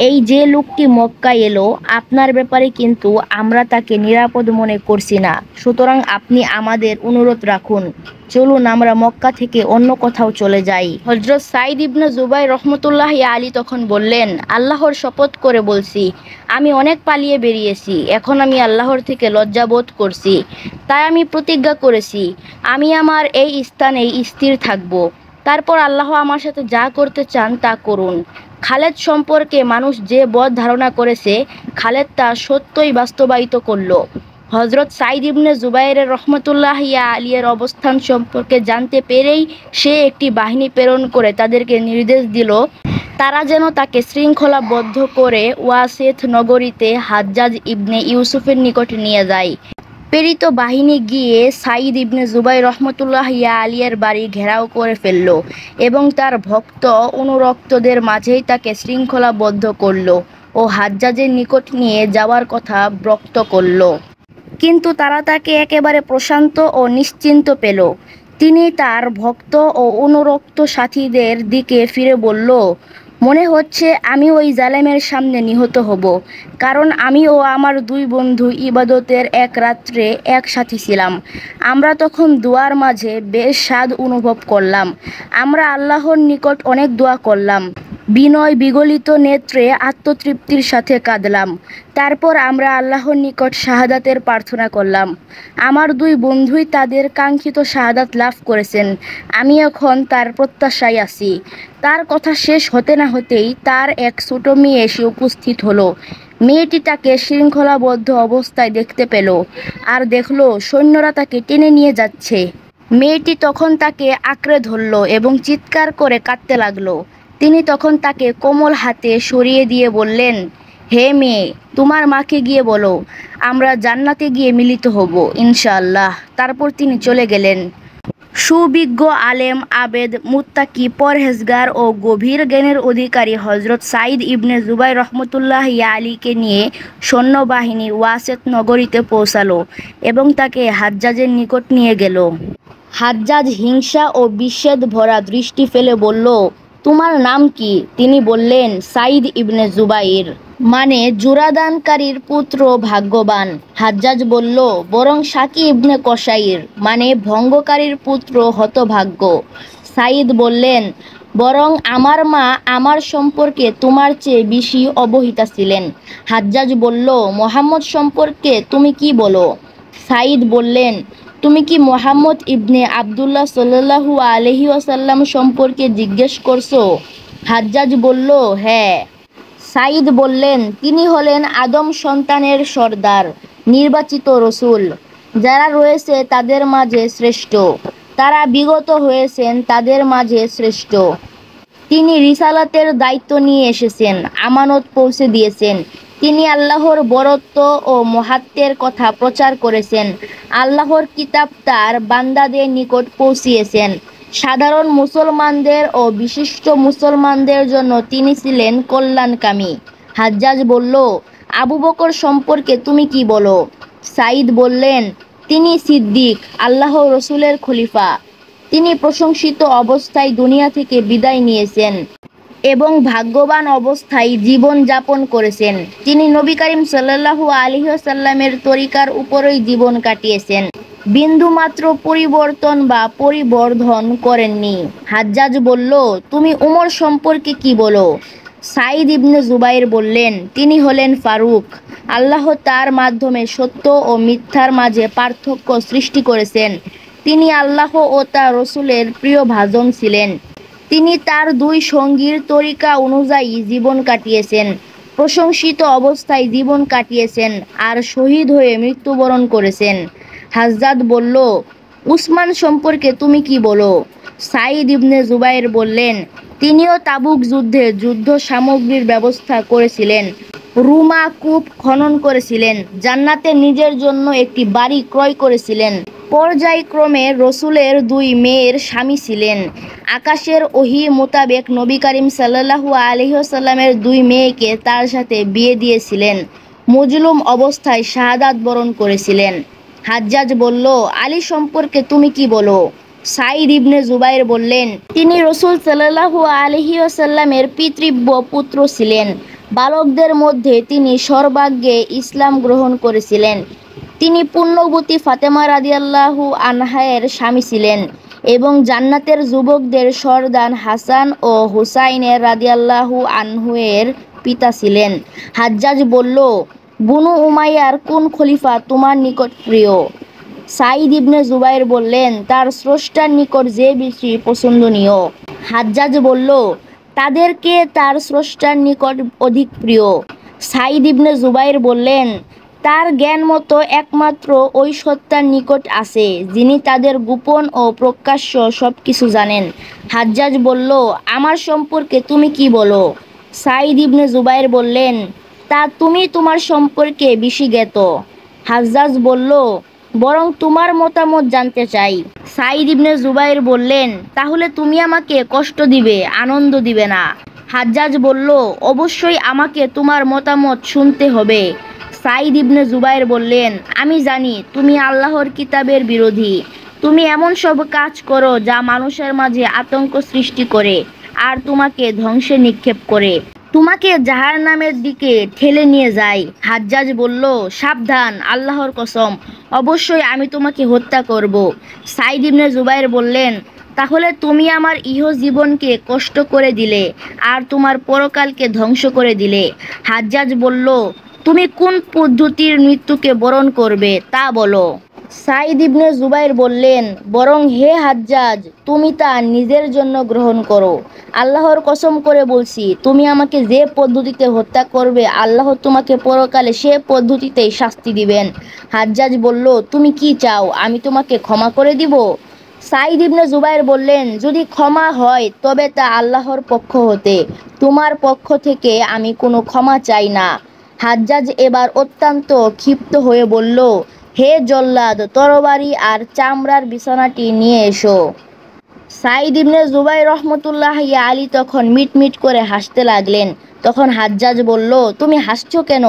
এই যে লোকটি মক্কায় এলো, আপনার ব্যাপারে কিন্তু আমরা তাকে নিরাপদ মনে করছি না, সুতরাং আপনি আমাদের অনুরোধ রাখুন, চলুন আমরা মক্কা থেকে অন্য কোথাও চলে যাই। হযরত সাঈদ ইবনে জুবাইর রহমতুল্লাহি আলাইহি তখন বললেন, আল্লাহর শপথ করে বলছি, আমি অনেক পালিয়ে বেরিয়েছি, এখন আমি আল্লাহর থেকে লজ্জাবোধ করছি। তাই আমি প্রতিজ্ঞা করেছি আমি আমার এই স্থানেই স্থির থাকব। তারপর আল্লাহ আমার সাথে যা করতে চান তা করুন। খালেদ সম্পর্কে মানুষ যে বদ ধারণা করেছে, খালেদ তা সত্যই বাস্তবায়িত করল। হযরত সাঈদ ইবনে জুবাইর রহমতুল্লাহি আলাইহির অবস্থান সম্পর্কে জানতে পেরেই সে একটি বাহিনী প্রেরণ করে তাদেরকে নির্দেশ দিল তারা যেন তাকে শৃঙ্খলাবদ্ধ করে ওয়াসিত নগরীতে হাজ্জাজ ইবনে ইউসুফের নিকট নিয়ে যায়। প্রেরিত বাহিনী গিয়ে সাঈদ ইবনে জুবাইর রহমতুল্লাহি আলাইহির বাড়ি ঘেরাও করে ফেলল এবং তার ভক্ত অনুরক্তদের মাঝেই তাকে শৃঙ্খলাবদ্ধ করল ও হাজ্জাজের নিকট নিয়ে যাওয়ার কথা ব্যক্ত করল। কিন্তু তারা তাকে একেবারে প্রশান্ত ও নিশ্চিন্ত পেল। তিনি তার ভক্ত ও অনুরক্ত সাথীদের দিকে ফিরে বলল, মনে হচ্ছে আমি ওই জালেমের সামনে নিহত হব, কারণ আমি ও আমার দুই বন্ধু ইবাদতের এক রাত্রে একসাথে ছিলাম। আমরা তখন দোয়ার মাঝে বেশ স্বাদ অনুভব করলাম। আমরা আল্লাহর নিকট অনেক দোয়া করলাম, বিনয় বিগলিত নেত্রে আত্মতৃপ্তির সাথে কাঁদলাম। তারপর আমরা আল্লাহর নিকট শাহাদাতের প্রার্থনা করলাম। আমার দুই বন্ধুই তাদের কাঙ্ক্ষিত শাহাদাত লাভ করেছেন। আমি এখন তার প্রত্যাশায় আছি। তার কথা শেষ হতে না হতেই তার এক ছোট মেয়ে এসে উপস্থিত হলো। মেয়েটি তাকে শৃঙ্খলাবদ্ধ অবস্থায় দেখতে পেল আর দেখল সৈন্যরা তাকে টেনে নিয়ে যাচ্ছে। মেয়েটি তখন তাকে আঁকড়ে ধরল এবং চিৎকার করে কাঁদতে লাগলো। তিনি তখন তাকে কোমল হাতে সরিয়ে দিয়ে বললেন, হে মেয়ে, তোমার মাকে গিয়ে বলো আমরা জান্নাতে গিয়ে মিলিত হব ইনশাআল্লাহ। তারপর তিনি চলে গেলেন। সুবিজ্ঞ আলেম, আবেদ, মুত্তাকি, পরহেজগার ও গভীর জ্ঞানের অধিকারী হজরত সাঈদ ইবনে জুবাইর রহমতুল্লাহি আলীকে নিয়ে সৈন্যবাহিনী ওয়াসেত নগরীতে পৌঁছালো এবং তাকে হাজ্জাজের নিকট নিয়ে গেল। হাজ্জাজ হিংসা ও বিস্বাদ ভরা দৃষ্টি ফেলে বলল, তোমার নাম কি? তিনি বললেন, সাঈদ ইবনে জুবাইর, মানে জুরাদানকারীর পুত্র ভাগ্যবান। হাজ্জাজ বলল, বরং সাকি ইবনে কসাইর, মানে ভঙ্গকারীর পুত্র হতভাগ্য। সাঈদ বললেন, বরং আমার মা আমার সম্পর্কে তোমার চেয়ে বেশি অবহিতা ছিলেন। হাজ্জাজ বলল, মোহাম্মদ সম্পর্কে তুমি কি বলো? সাঈদ বললেন, তুমি কি মোহাম্মদ ইবনে আবদুল্লাহ সাল্লাল্লাহু আলাইহি ওয়াসাল্লাম সম্পর্কে জিজ্ঞেস করছো? হাজ্জাজ বলল, হ্যাঁ। সাঈদ বললেন, তিনি হলেন আদম সন্তানের সর্দার, নির্বাচিত রসুল। যারা রয়েছে তাদের মাঝে শ্রেষ্ঠ, তারা বিগত হয়েছেন তাদের মাঝে শ্রেষ্ঠ। তিনি রিসালাতের দায়িত্ব নিয়ে এসেছেন, আমানত পৌঁছে দিয়েছেন। তিনি আল্লাহর বরত্ব ও মহাত্মের কথা প্রচার করেছেন। আল্লাহর কিতাব তার বান্দাদের নিকট পৌঁছিয়েছেন। সাধারণ মুসলমানদের ও বিশিষ্ট মুসলমানদের জন্য তিনি ছিলেন কল্যাণকামী। হাজ্জাজ বলল, আবু বকর সম্পর্কে তুমি কি বলো? সাঈদ বললেন, তিনি সিদ্দিক, আল্লাহ রসুলের খলিফা। তিনি প্রশংসিত অবস্থায় দুনিয়া থেকে বিদায় নিয়েছেন এবং ভাগ্যবান অবস্থায় জীবন যাপন করেছেন। তিনি নবী করিম সাল্লাল্লাহু আলাইহি ওয়াসাল্লামের তরিকার উপরই জীবন কাটিয়েছেন, বিন্দুমাত্র পরিবর্তন বা পরিবর্ধন করেননি। হাজ্জাজ বলল, তুমি উমর সম্পর্কে কি বলো? সাঈদ ইবনে জুবাইর বললেন, তিনি হলেন ফারুক। আল্লাহ তার মাধ্যমে সত্য ও মিথ্যার মাঝে পার্থক্য সৃষ্টি করেছেন। তিনি আল্লাহ ও তার রসুলের প্রিয় ভাজন ছিলেন। তিনি তার দুই সঙ্গীর তরিকা অনুযায়ী জীবন কাটিয়েছেন, প্রশংসিত অবস্থায় জীবন কাটিয়েছেন আর শহীদ হয়ে মৃত্যুবরণ করেছেন। হাজ্জাজ বলল, উসমান সম্পর্কে তুমি কি বলো? সাঈদ ইবনে জুবাইর বললেন, তিনিও তাবুক যুদ্ধে যুদ্ধ সামগ্রীর ব্যবস্থা করেছিলেন, রুমা কূপ খনন করেছিলেন, জান্নাতে নিজের জন্য একটি বাড়ি ক্রয় করেছিলেন, পর্যায়ক্রমে রসুলের দুই মেয়ের স্বামী ছিলেন। আকাশের ওহী মোতাবেক নবী করিম সাল্লাল্লাহু আলাইহি ওয়াসাল্লামের দুই মেয়েকে তার সাথে বিয়ে দিয়েছিলেন। মজলুম অবস্থায় শাহাদাত বরণ করেছিলেন। হাজ্জাজ বলল, আলী সম্পর্কে তুমি কি বলো? সাঈদ ইবনে জুবাইর বললেন, তিনি রসুল সাল্লাল্লাহু আলাইহি ওয়াসাল্লামের পিতৃব্য পুত্র ছিলেন। বালকদের মধ্যে তিনি সর্বাগ্যে ইসলাম গ্রহণ করেছিলেন। তিনি পুণ্যবতী ফাতেমা রাদিয়াল্লাহু আনহায়ের স্বামী ছিলেন এবং জান্নাতের যুবকদের সর্দার হাসান ও হুসাইনের রাদিয়াল্লাহু আনহুয়ের পিতা ছিলেন। হাজ্জাজ বলল, বনু উমাইয়ার কোন খলিফা তোমার নিকট প্রিয়? সাঈদ ইবনে জুবাইর বললেন, তার স্রষ্টার নিকট যে বেশি পছন্দনীয়। হাজ্জাজ বলল, তাদেরকে তার স্রষ্টার নিকট অধিক প্রিয়। সাঈদ ইবনে জুবাইর বললেন, তার জ্ঞান মতো একমাত্র ওই সত্তার নিকট আছে যিনি তাদের গোপন ও প্রকাশ্য সব কিছু জানেন। হাজ্জাজ বলল, আমার সম্পর্কে তুমি কি বলো? সাঈদ ইবনে জুবাইর বললেন, তা তুমি তোমার সম্পর্কে বেশি জ্ঞাত। হাজ্জাজ বলল, বরং তোমার মতামত জানতে চাই। সাঈদ ইবনে জুবাইর বললেন, তাহলে তুমি আমাকে কষ্ট দিবে, আনন্দ দিবে না। হাজ্জাজ বলল, অবশ্যই আমাকে তোমার মতামত শুনতে হবে। সাঈদ ইবনে জুবাইর বললেন, আমি জানি তুমি আল্লাহর কিতাবের বিরোধী। তুমি এমন সব কাজ করো যা মানুষের মাঝে আতঙ্ক সৃষ্টি করে আর তোমাকে ধ্বংসে নিক্ষেপ করে, তোমাকে জাহান্নামের দিকে ঠেলে নিয়ে যায়। হাজ্জাজ বলল, সাবধান, আল্লাহর কসম, অবশ্যই আমি তোমাকে হত্যা করব। সাঈদ ইবনে জুবাইর বললেন, তাহলে তুমি আমার ইহজীবনকে কষ্ট করে দিলে আর তোমার পরকালকে ধ্বংস করে দিলে। হাজ্জাজ বলল, তুমি কোন পদ্ধতির মৃত্যুকে বরণ করবে তা বলো। সাঈদ ইবনে জুবাইর বললেন, বরং হে হাজ্জাজ, তুমি তা নিজের জন্য গ্রহণ করো। আল্লাহর কসম করে বলছি, তুমি আমাকে যে পদ্ধতিতে হত্যা করবে আল্লাহ তোমাকে পরকালে সে পদ্ধতিতেই শাস্তি দিবেন। হাজ্জাজ বলল, তুমি কি চাও, আমি তোমাকে ক্ষমা করে দিব? সাঈদ ইবনে জুবাইর বললেন, যদি ক্ষমা হয় তবে তা আল্লাহর পক্ষ হতে, তোমার পক্ষ থেকে আমি কোনো ক্ষমা চাই না। হাজ্জাজ এবার অত্যন্ত ক্ষিপ্ত হয়ে বলল, হে জল্লাদ, তরবারি আর চামড়ার বিছানাটি নিয়ে এসো। সাঈদ ইবনে জুবাইর রহমতুল্লাহি আলী তখন মিটমিট করে হাসতে লাগলেন। তখন হাজ্জাজ বলল, তুমি হাসছো কেন?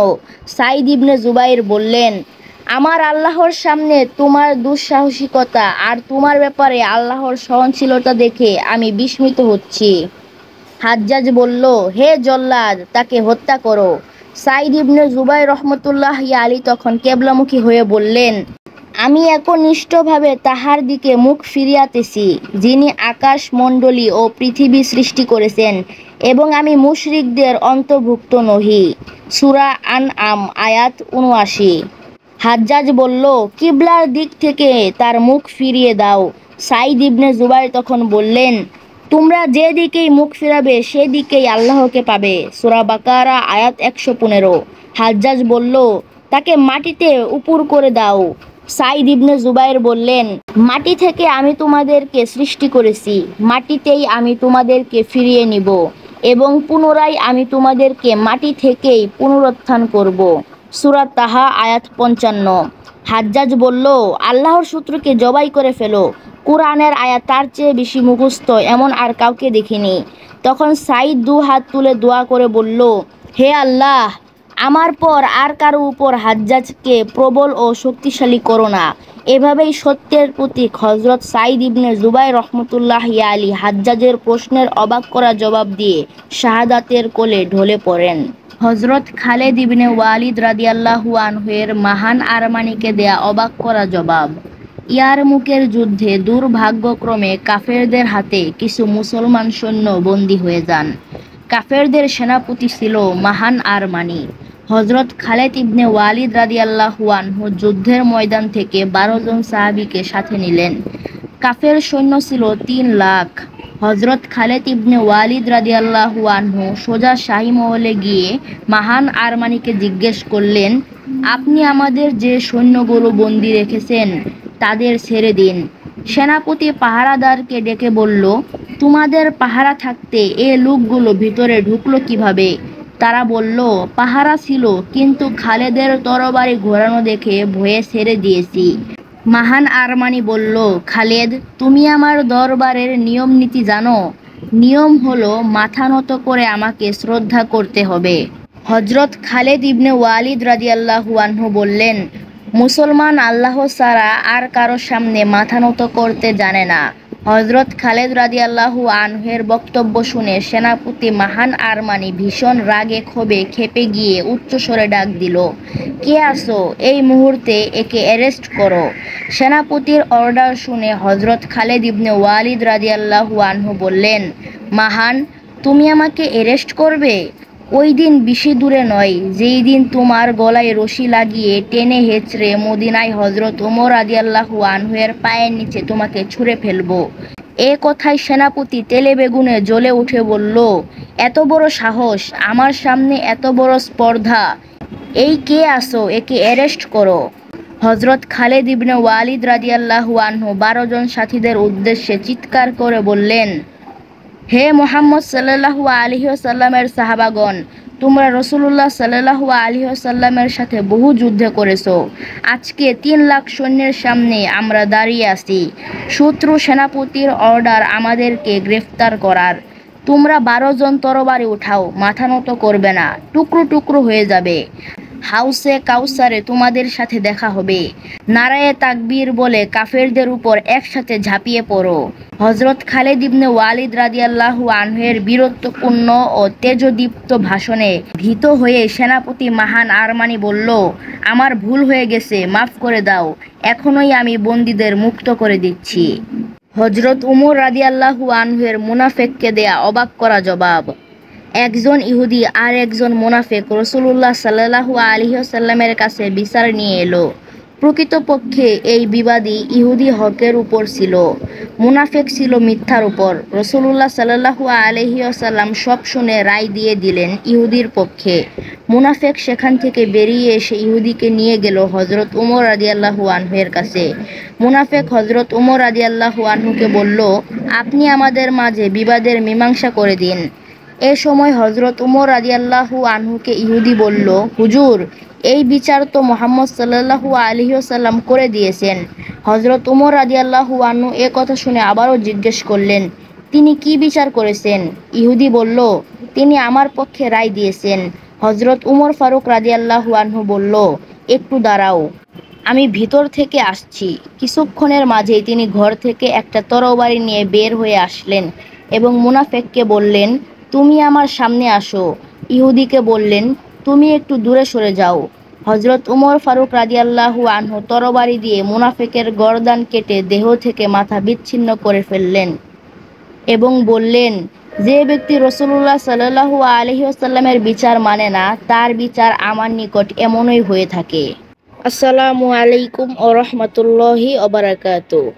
সাঈদ ইবনে জুবাইর বললেন, আমার আল্লাহর সামনে তোমার দুঃসাহসিকতা আর তোমার ব্যাপারে আল্লাহর সহনশীলতা দেখে আমি বিস্মিত হচ্ছি। হাজ্জাজ বলল, হে জল্লাদ, তাকে হত্যা করো। সাঈদ ইবনে জুবাইর রহমতুল্লাহি আলী তখন কেবলামুখী হয়ে বললেন, আমি একনিষ্ঠভাবে তাহার দিকে মুখ ফিরিয়াতেছি যিনি আকাশ মণ্ডলী ও পৃথিবী সৃষ্টি করেছেন, এবং আমি মুশরিকদের অন্তর্ভুক্ত নহি। সূরা আনআম আয়াত ৭৯। হাজ্জাজ বলল, কিবলার দিক থেকে তার মুখ ফিরিয়ে দাও। সাঈদ ইবনে জুবাইর তখন বললেন, তোমরা যে দিকেই মুখ ফিরাবে সেদিকেই আল্লাহকে পাবে। সূরা বাকারা আয়াত ১১৫। হাজ্জাজ বলল, তাকে মাটিতে উপুর করে দাও। সাঈদ ইবনে জুবাইর বললেন, মাটি থেকে আমি তোমাদেরকে সৃষ্টি করেছি, মাটিতেই আমি তোমাদেরকে ফিরিয়ে নিব এবং পুনরায় আমি তোমাদেরকে মাটি থেকেই পুনরুত্থান করব। সূরা তাহা আয়াত ৫৫। হাজ্জাজ বলল, আল্লাহর শত্রুকে জবাই করে ফেলো। কুরআনের আয়াত তার চেয়ে বেশি মুখস্থ এমন আর কাউকে দেখিনি। তখন সাঈদ দু হাত তুলে দোয়া করে বলল, হে আল্লাহ, আমার পর আর কারো উপর হাজ্জাজকে প্রবল ও শক্তিশালী করো না। এভাবেই সত্যের প্রতীক হযরত সাঈদ ইবনে জুবাইর রহমতুল্লাহি আলী হাজ্জাজের প্রশ্নের অবাক করা জবাব দিয়ে শাহাদাতের কোলে ঢলে পড়েন। হযরত খালেদ ইবনে ওয়ালিদ রাদিয়াল্লাহু আনহু-এর মাহান আরমানিকে দেয়া অবাক করা জবাব। ইয়ারমুকের যুদ্ধে দুর্ভাগ্যক্রমে কাফেরদের হাতে কিছু মুসলমান সৈন্য বন্দী হয়ে যান। কাফেরদের সেনাপতি ছিল মাহান আরমানি। হযরত খালেদ ইবনে ওয়ালিদ রাদিয়াল্লাহু আনহু যুদ্ধের ময়দান থেকে ১২ জন সাহাবীকে সাথে নিলেন। কাফের সৈন্য ছিল ৩ লাখ। হযরত খালেদ ইবনে ওয়ালিদ রাদিয়াল্লাহু আনহু সোজা শাহী মহলে গিয়ে মাহান আরমানিকে জিজ্ঞেস করলেন, আপনি আমাদের যে সৈন্যগুলো বন্দী রেখেছেন তাদের ছেড়ে দিন। সেনাপতি পাহারাদারকে ডেকে বলল, তোমাদের পাহারা থাকতে এ লোকগুলো ভিতরে ঢুকলো কিভাবে? তারা বলল, পাহারা ছিল, কিন্তু খালেদের তরবারি ঘোরানো দেখে ভয়ে ছেড়ে দিয়েছি। মাহান আরমানি বলল, খালেদ, তুমি আমার দরবারের নিয়ম নীতি জানো? নিয়ম হলো মাথা নত করে আমাকে শ্রদ্ধা করতে হবে। হযরত খালেদ ইবনে ওয়ালিদ রাদিয়াল্লাহু আনহু বললেন, মুসলমান আল্লাহ ছাড়া আর কারো সামনে মাথা নত করতে জানে না। হযরত খালেদ রাদিয়াল্লাহু আনহু-এর বক্তব্য শুনে সেনাপতি মাহান আরমানি ভীষণ রাগে ক্ষোভে খেপে গিয়ে উচ্চস্বরে ডাক দিল, কে আছো? এই মুহূর্তে একে অ্যারেস্ট করো। সেনাপতির অর্ডার শুনে হযরত খালেদ ইবনে ওয়ালিদ রাদিয়াল্লাহু আনহু বললেন, মাহান, তুমি আমাকে অ্যারেস্ট করবে? ওই দিন বেশি দূরে নয় যেই দিন তোমার গলায় রশি লাগিয়ে টেনে হেঁচড়ে মদিনায় হযরত ওমর রাদিয়াল্লাহু আনহু-এর পায়ের নিচে তোমাকে ছুঁড়ে ফেলবো। এ কথায় সেনাপতি তেলে বেগুনে জ্বলে উঠে বলল, এত বড় সাহস, আমার সামনে এত বড় স্পর্ধা! এই কে আছো? একে অ্যারেস্ট করো। হযরত খালেদ ইবনে ওয়ালিদ রাদিয়াল্লাহু আনহু ১২ জন সাথীদের উদ্দেশ্যে চিৎকার করে বললেন, হে মুহাম্মদ সাল্লাল্লাহু আলাইহি ওয়াসাল্লামের সাহাবাগণ, তোমরা রাসূলুল্লাহ সাল্লাল্লাহু আলাইহি ওয়াসাল্লামের সাথে বহু যুদ্ধ করেছো। আজকে ৩ লাখ সৈন্যের সামনে আমরা দাঁড়িয়ে আছি। শত্রু সেনাপতির অর্ডার আমাদেরকে গ্রেফতার করার। তোমরা ১২ জন তরবারি উঠাও, মাথা নত করবে না, টুকরো টুকরো হয়ে যাবে। হাউসে কাউসারে তোমাদের সাথে দেখা হবে। নারায়ে তাকবীর বলে কাফেরদের উপর একসাথে ঝাঁপিয়ে পড়ো। হযরত খালেদ ইবনে ওয়ালিদ রাদিয়াল্লাহু আনহু-এর বীরত্বপূর্ণ ও তেজদীপ্ত ভাষণে ভীত হয়ে সেনাপতি মাহান আরমানি বলল, আমার ভুল হয়ে গেছে, মাফ করে দাও, এখনই আমি বন্দীদের মুক্ত করে দিচ্ছি। হযরত উমর রাদিয়াল্লাহু আনহুর মুনাফিককে দেয়া অবাক করা জবাব। একজন ইহুদি আর একজন মুনাফিক রাসূলুল্লাহ সাল্লাল্লাহু আলাইহি ওয়াসাল্লামের কাছে বিচার নিয়ে এলো। প্রকৃতপক্ষে এই বিবাদী ইহুদি হকের উপর ছিল, মুনাফিক ছিল মিথ্যার উপর। রাসূলুল্লাহ সাল্লাল্লাহু আলাইহি ওয়াসাল্লাম সব শুনে রায় দিয়ে দিলেন ইহুদির পক্ষে। মুনাফিক সেখান থেকে বেরিয়ে এসে ইহুদিকে নিয়ে গেল হযরত উমর রাদিয়াল্লাহু আনহুর কাছে। মুনাফিক হযরত উমর রাদিয়াল্লাহু আনহুকে বলল, আপনি আমাদের মাঝে বিবাদের মীমাংসা করে দিন। এ সময় হযরত উমর রাদিয়াল্লাহু আনহুকে ইহুদি বলল, হুজুর, এই বিচার তো মুহাম্মদ সাল্লাল্লাহু আলাইহি ওয়াসাল্লাম করে দিয়েছেন। হযরত উমর রাদিয়াল্লাহু আনহু এ কথা শুনে আবারও জিজ্ঞেস করলেন, তিনি কি বিচার করেছেন? ইহুদি বলল, তিনি আমার পক্ষে রায় দিয়েছেন। হযরত উমর ফারুক রাদিয়াল্লাহু আনহু বলল, একটু দাঁড়াও, আমি ভিতর থেকে আসছি। কিছুক্ষণের মাঝেই তিনি ঘর থেকে একটা তরবারি নিয়ে বের হয়ে আসলেন এবং মুনাফিককে বললেন, তুমি আমার সামনে আসো। ইহুদিকে বললেন, তুমি একটু দূরে সরে যাও। হযরত উমর ফারুক রাদিয়াল্লাহু আনহু তরবারি দিয়ে মুনাফিকের গর্দান কেটে দেহ থেকে মাথা বিচ্ছিন্ন করে ফেললেন এবং বললেন, যে ব্যক্তি রাসূলুল্লাহ সাল্লাল্লাহু আলাইহি ওয়াসাল্লামের বিচার মানে না, তার বিচার আমার নিকট এমনই হয়ে থাকে। আসসালামু আলাইকুম ওয়া রাহমাতুল্লাহি ওয়া বারাকাতুহু।